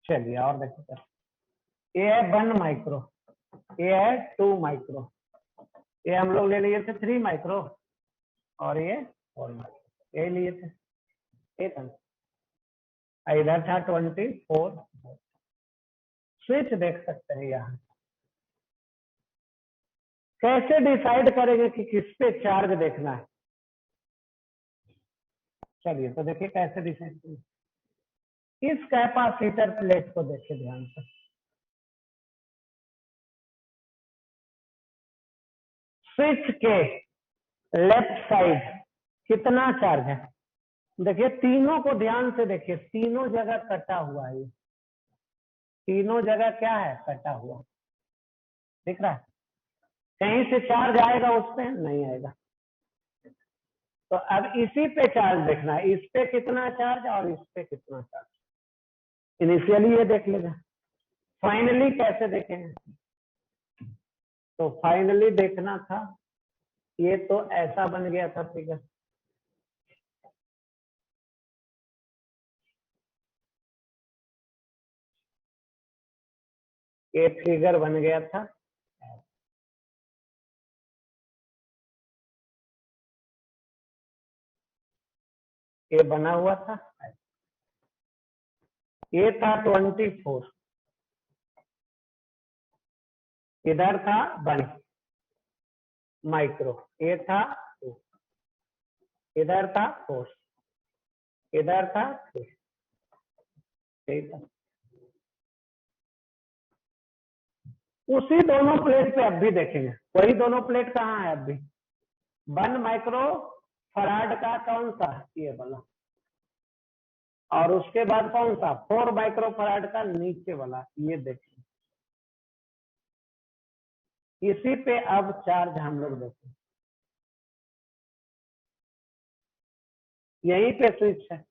चलिए और देखो, ये है 1 माइक्रो, ये है 2 माइक्रो, ये हम लोग ले लिए थे 3 माइक्रो, और ये 4 माइक्रो, ये लिए थे, ठीक है ना। इधर था 24, स्विच देख सकते हैं यहाँ। कैसे डिसाइड करेंगे कि किस पे चार्ज देखना है, चलिए तो देखिए कैसे डिसाइड करेंगे। इस कैपेसिटर प्लेट को देखिए ध्यान से, स्विच के लेफ्ट साइड कितना चार्ज है, देखिए तीनों को ध्यान से देखिए, तीनों जगह कटा हुआ है, तीनों जगह क्या है कटा हुआ, दिख रहा है, कहीं से चार्ज आएगा उस पे नहीं आएगा। तो अब इसी पे चार्ज देखना है, इस पे कितना चार्ज और इस पे कितना चार्ज, इनिशियली ये देख लेगा, फाइनली कैसे देखेंगे, तो फाइनली देखना था, ये तो ऐसा बन गया था फिगर, ये फिगर बन गया था, ये बना हुआ था, ये था 24, इधर था 1 माइक्रो, ये था 2, इधर था 4, इधर था 3, ठीक है। उसी दोनों प्लेट पे अब भी देखेंगे, वही दोनों प्लेट कहाँ है अब भी, 1 माइक्रो फराड का कौन सा, ये वाला, और उसके बाद कौन सा 4 माइक्रो फराड का नीचे वाला, ये देखिए, इसी पे अब चार्ज हम लोग देखें, यहीं पे स्विच है,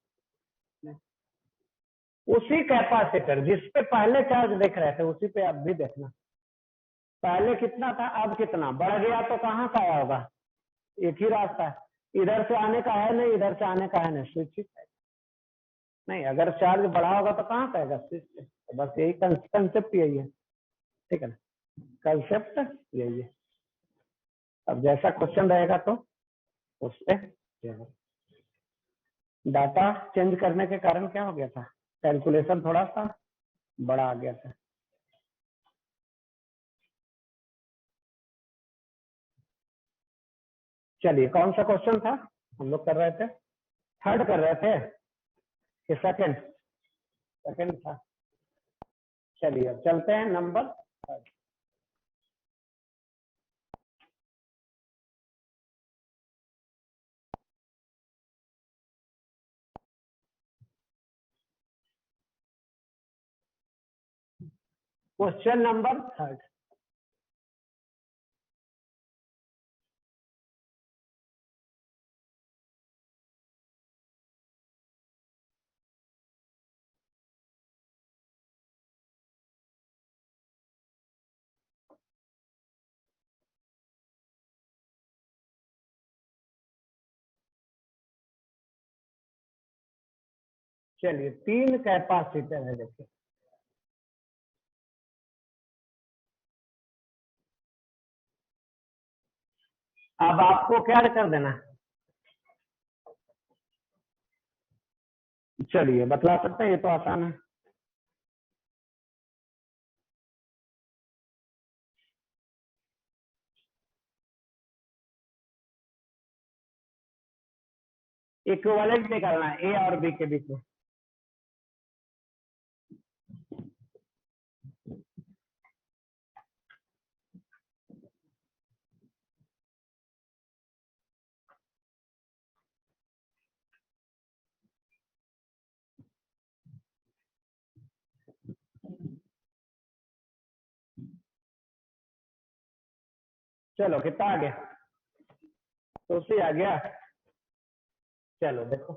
उसी कैपेसिटर जिस पे पहले चार्ज देख रहे थे उसी पे अब भी देखना, पहले कितना था अब कितना बढ़ गया, तो कहाँ से आया होगा, एक ही रास्ता है, इधर से आने का है नहीं, इधर से आने का है नहीं, स्विच नहीं, अगर चार्ज बढ़ा होगा तो कहाँ से आएगा, स्विच से, तो बस यही कंसेप्ट यही है, ठीक है ना, कंसेप्ट यही है। अब जैसा क्वेश्चन रहेगा तो उस पे डाटा चेंज करने के कारण क्या हो गया था, कैलकुलेशन थोड़ा सा बड़ा आ गया था। चलिए कौन सा क्वेश्चन था हम लोग कर रहे थे, थर्ड कर रहे थे कि सेकंड, सेकंड था। चलिए अब चलते हैं number third. Question number third, चलिए 3 कैपेसिटर है देखिए। अब आपको क्या कर देना है, चलिए बतला सकते हैं, ये तो आसान है। इक्विवेलेंट निकालना है ए और बी के बीच में। चलो कितना आ गया, तो उसी आ गया। चलो देखो,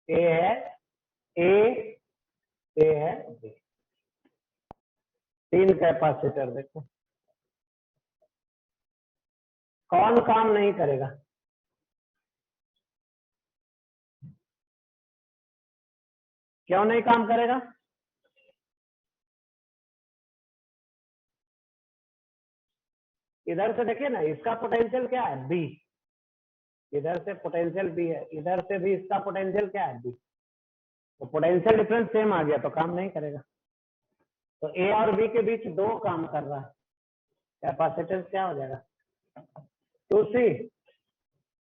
ए है, ए है बी, 3 कैपेसिटर देखो। कौन काम नहीं करेगा, क्यों नहीं काम करेगा? इधर से देखिए ना, इसका पोटेंशियल क्या है, बी। इधर से पोटेंशियल बी है, इधर से भी इसका पोटेंशियल क्या है, बी। तो पोटेंशियल डिफरेंस सेम आ गया, तो काम नहीं करेगा। तो ए और बी के बीच 2 काम कर रहा है, कैपेसिटेंस क्या हो जाएगा, 2C।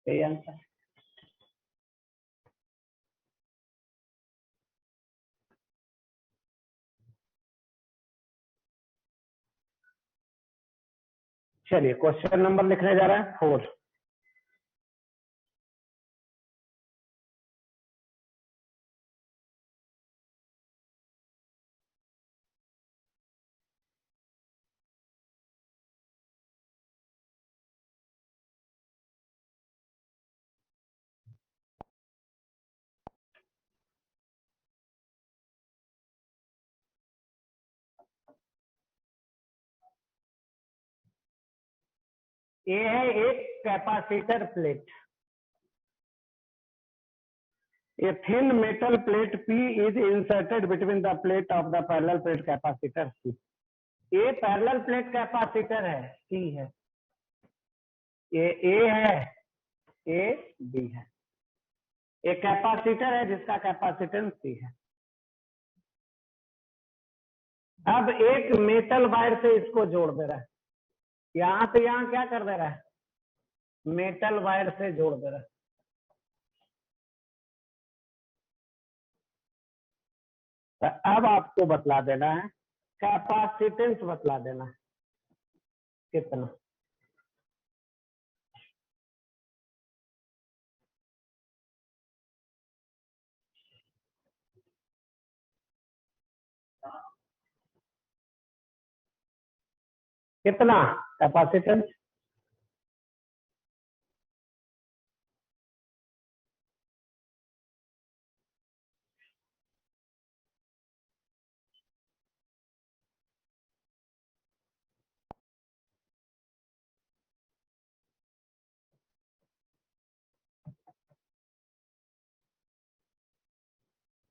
यही आंसर। चलिए क्वेश्चन नंबर लिखने जा रहा है 4। ये है एक capacitor plate. A thin metal plate P is inserted between the plate of the parallel plate capacitor C. A parallel plate capacitor है, C है, ये A है, A B है। एक कैपेसिटर है जिसका कैपेसिटेंस C है। अब एक मेटल वायर से इसको जोड़ दे रहा है, यहां से यहां क्या कर दे रहा है, मेटल वायर से जोड़ दे रहा है। तो अब आपको बतला देना है, कैपेसिटेंस बतला देना है कितना। कितना कैपेसिटेंस,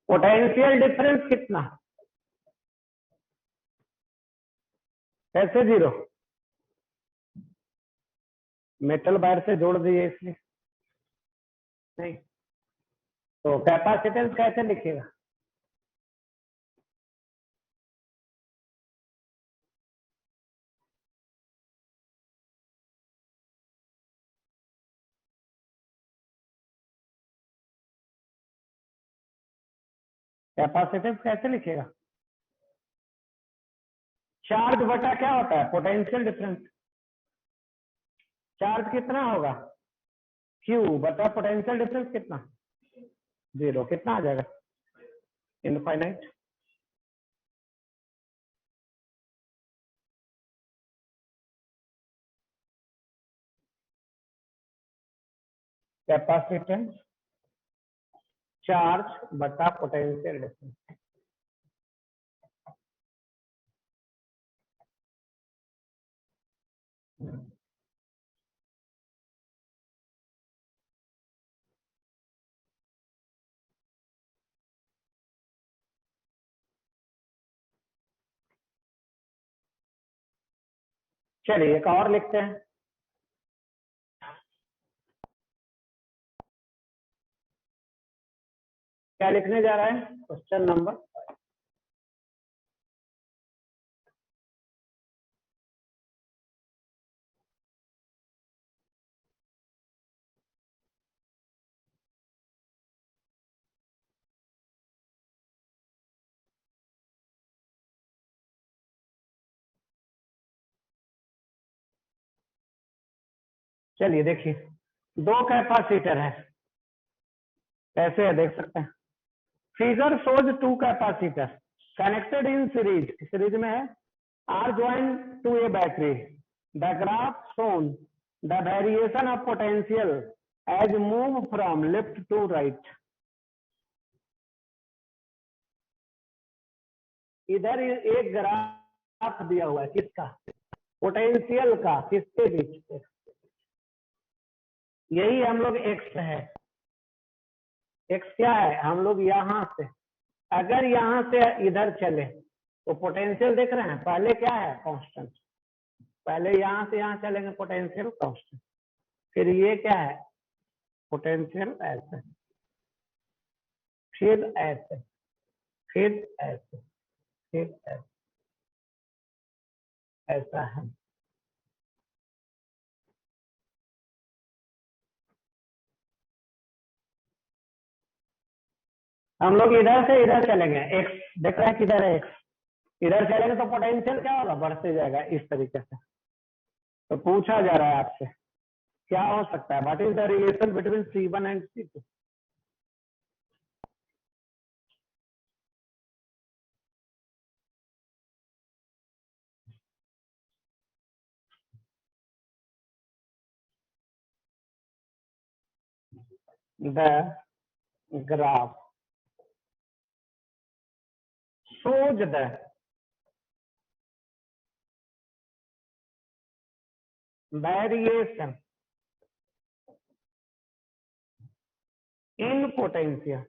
पोटेंशियल डिफरेंस कितना, कैसे 0, मेटल वायर से जोड़ दिए इसलिए नहीं। तो कैपेसिटेंस कैसे लिखेगा, कैपेसिटेंस कैसे लिखेगा, चार्ज बटा क्या होता है, पोटेंशियल डिफरेंस। चार्ज कितना होगा, Q बटा पोटेंशियल डिफरेंस कितना, 0। कितना आ जाएगा, इनफाइनाइट। कैपेसिटेंस चार्ज बटा पोटेंशियल डिफरेंस। चलिए एक और लिखते हैं। क्या लिखने जा रहा है? Question number 5। चलिए देखिए, दो कैपेसिटर है, कैसे है देख सकते हैं। Figure shows two capacitor connected in series, series में है, are join to a battery. The graph shown the variation of potential as move from left to right. इधर एक ग्राफ दिया हुआ है, किसका? पोटेंशियल का। किसके बीच? यही हम लोग एक्स है। एक्स क्या है? हम लोग यहां से, अगर यहां से इधर चले तो पोटेंशियल देख रहे हैं, पहले क्या है? कांस्टेंट। पहले यहां से यहां चलेंगे, पोटेंशियल कांस्टेंट। फिर ये क्या है? पोटेंशियल ऐसे, फिर ऐसे, फिर ऐसे, फिर ऐसे, ऐसा है। हम लोग इधर से इधर चलेंगे, एक्स देख रहे हैं किधर है? एक्स। इधर चलेंगे तो पोटेंशियल क्या होगा? बढ़ते जाएगा इस तरीके से। तो पूछा जा रहा है आपसे क्या हो सकता है? What is the relation between C1 and C2? The graph shows the variation in potential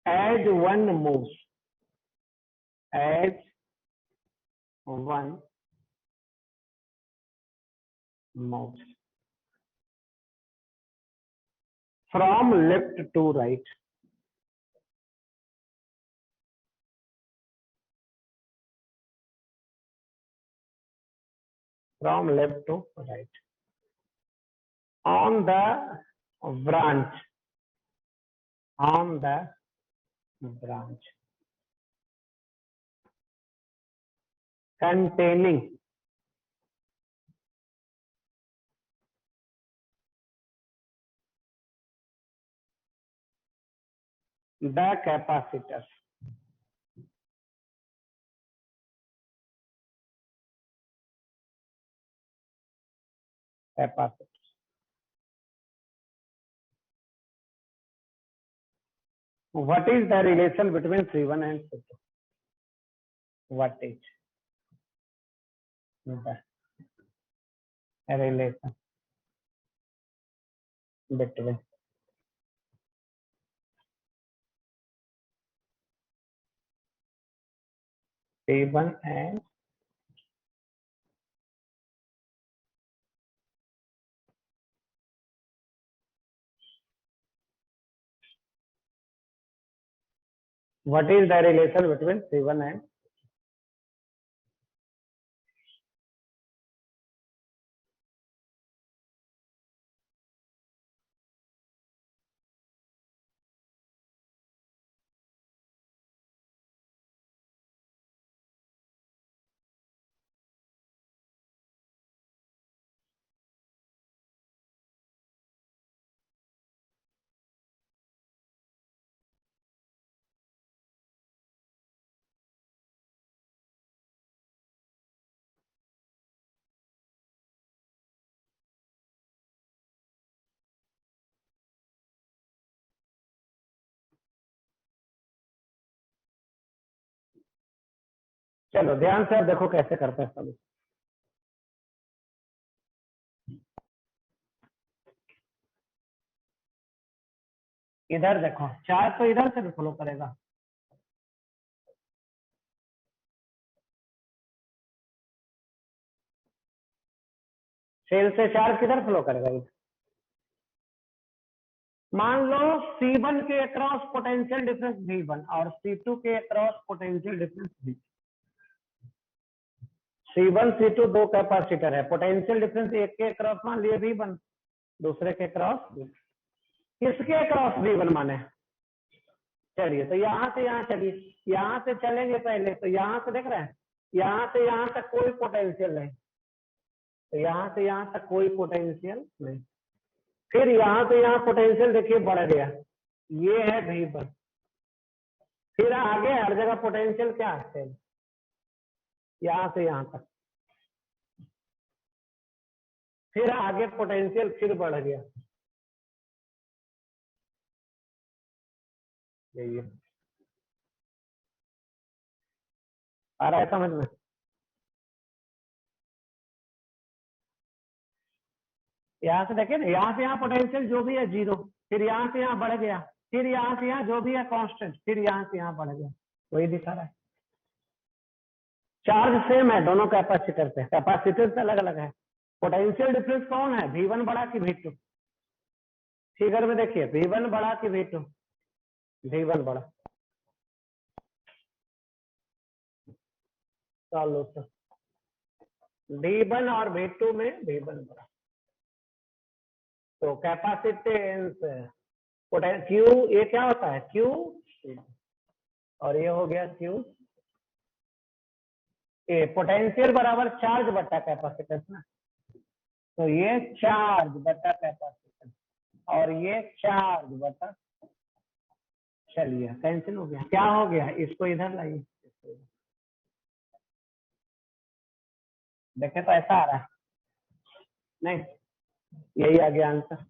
as one moves, as one moves from left to right. From left to right on the branch, on the branch containing the capacitor. Capacitor. What is the relation between C1 and C2? What is the relation between C1 and what is the relation between C1 and चलो ध्यान से अब देखो कैसे करते हैं सब। इधर देखो, चार्ज तो इधर से भी फ्लो करेगा, सेल से चार्ज किधर फ्लो करेगा? इधर। मान लो C1 के अक्रॉस पोटेंशियल डिफरेंस V1 और C2 के across potential difference V। C1 C2 दो कैपेसिटर है, पोटेंशियल डिफरेंस एक के अक्रॉस मान लिए V1, दूसरे के अक्रॉस V। किसके अक्रॉस V1 माने? चलिए तो यहां से यहां चलिए, यहां से चलेंगे पहले तो यहां से देख रहे हैं, यहां से यहां तक कोई पोटेंशियल नहीं, तो यहां से यहां तक कोई पोटेंशियल नहीं। फिर यहां से यहां पोटेंशियल देखिए बढ़ गया, ये है V1। फिर आगे हर जगह पोटेंशियल क्या है? यहां से यहां तक। फिर आगे पोटेंशियल फिर बढ़ गया, यही है। आ रहा है समझ में? यहाँ से देखिए ना, यहाँ से यहाँ पोटेंशियल जो भी है 0, फिर यहाँ से यहाँ बढ़ गया, फिर यहाँ से यहाँ जो भी है कांस्टेंट, फिर यहाँ से यहाँ बढ़ गया, वही दिखा रहा है। चार्ज सेम है दोनों कैपेसिटर पे, कैपेसिटर अलग अलग है। पोटेंशियल डिफरेंस कौन है? V1 बड़ा कि V2? फिगर में देखिए, V1 बड़ा कि V2? V1 बड़ा। चलो तो V1 और V2 में V1 बड़ा, तो कैपेसिटेंस Q, ये क्या होता है? Q, और ये हो गया Q। ये पोटेंशियल बराबर चार्ज बटा कैपेसिटेंस ना, तो ये चार्ज बटा कैपेसिटेंस और ये चार्ज बटा, चलिए कैंसिल हो गया। क्या हो गया? इसको इधर लाइए, देखे तो ऐसा आ रहा है नहीं, यही आ गया आंसर।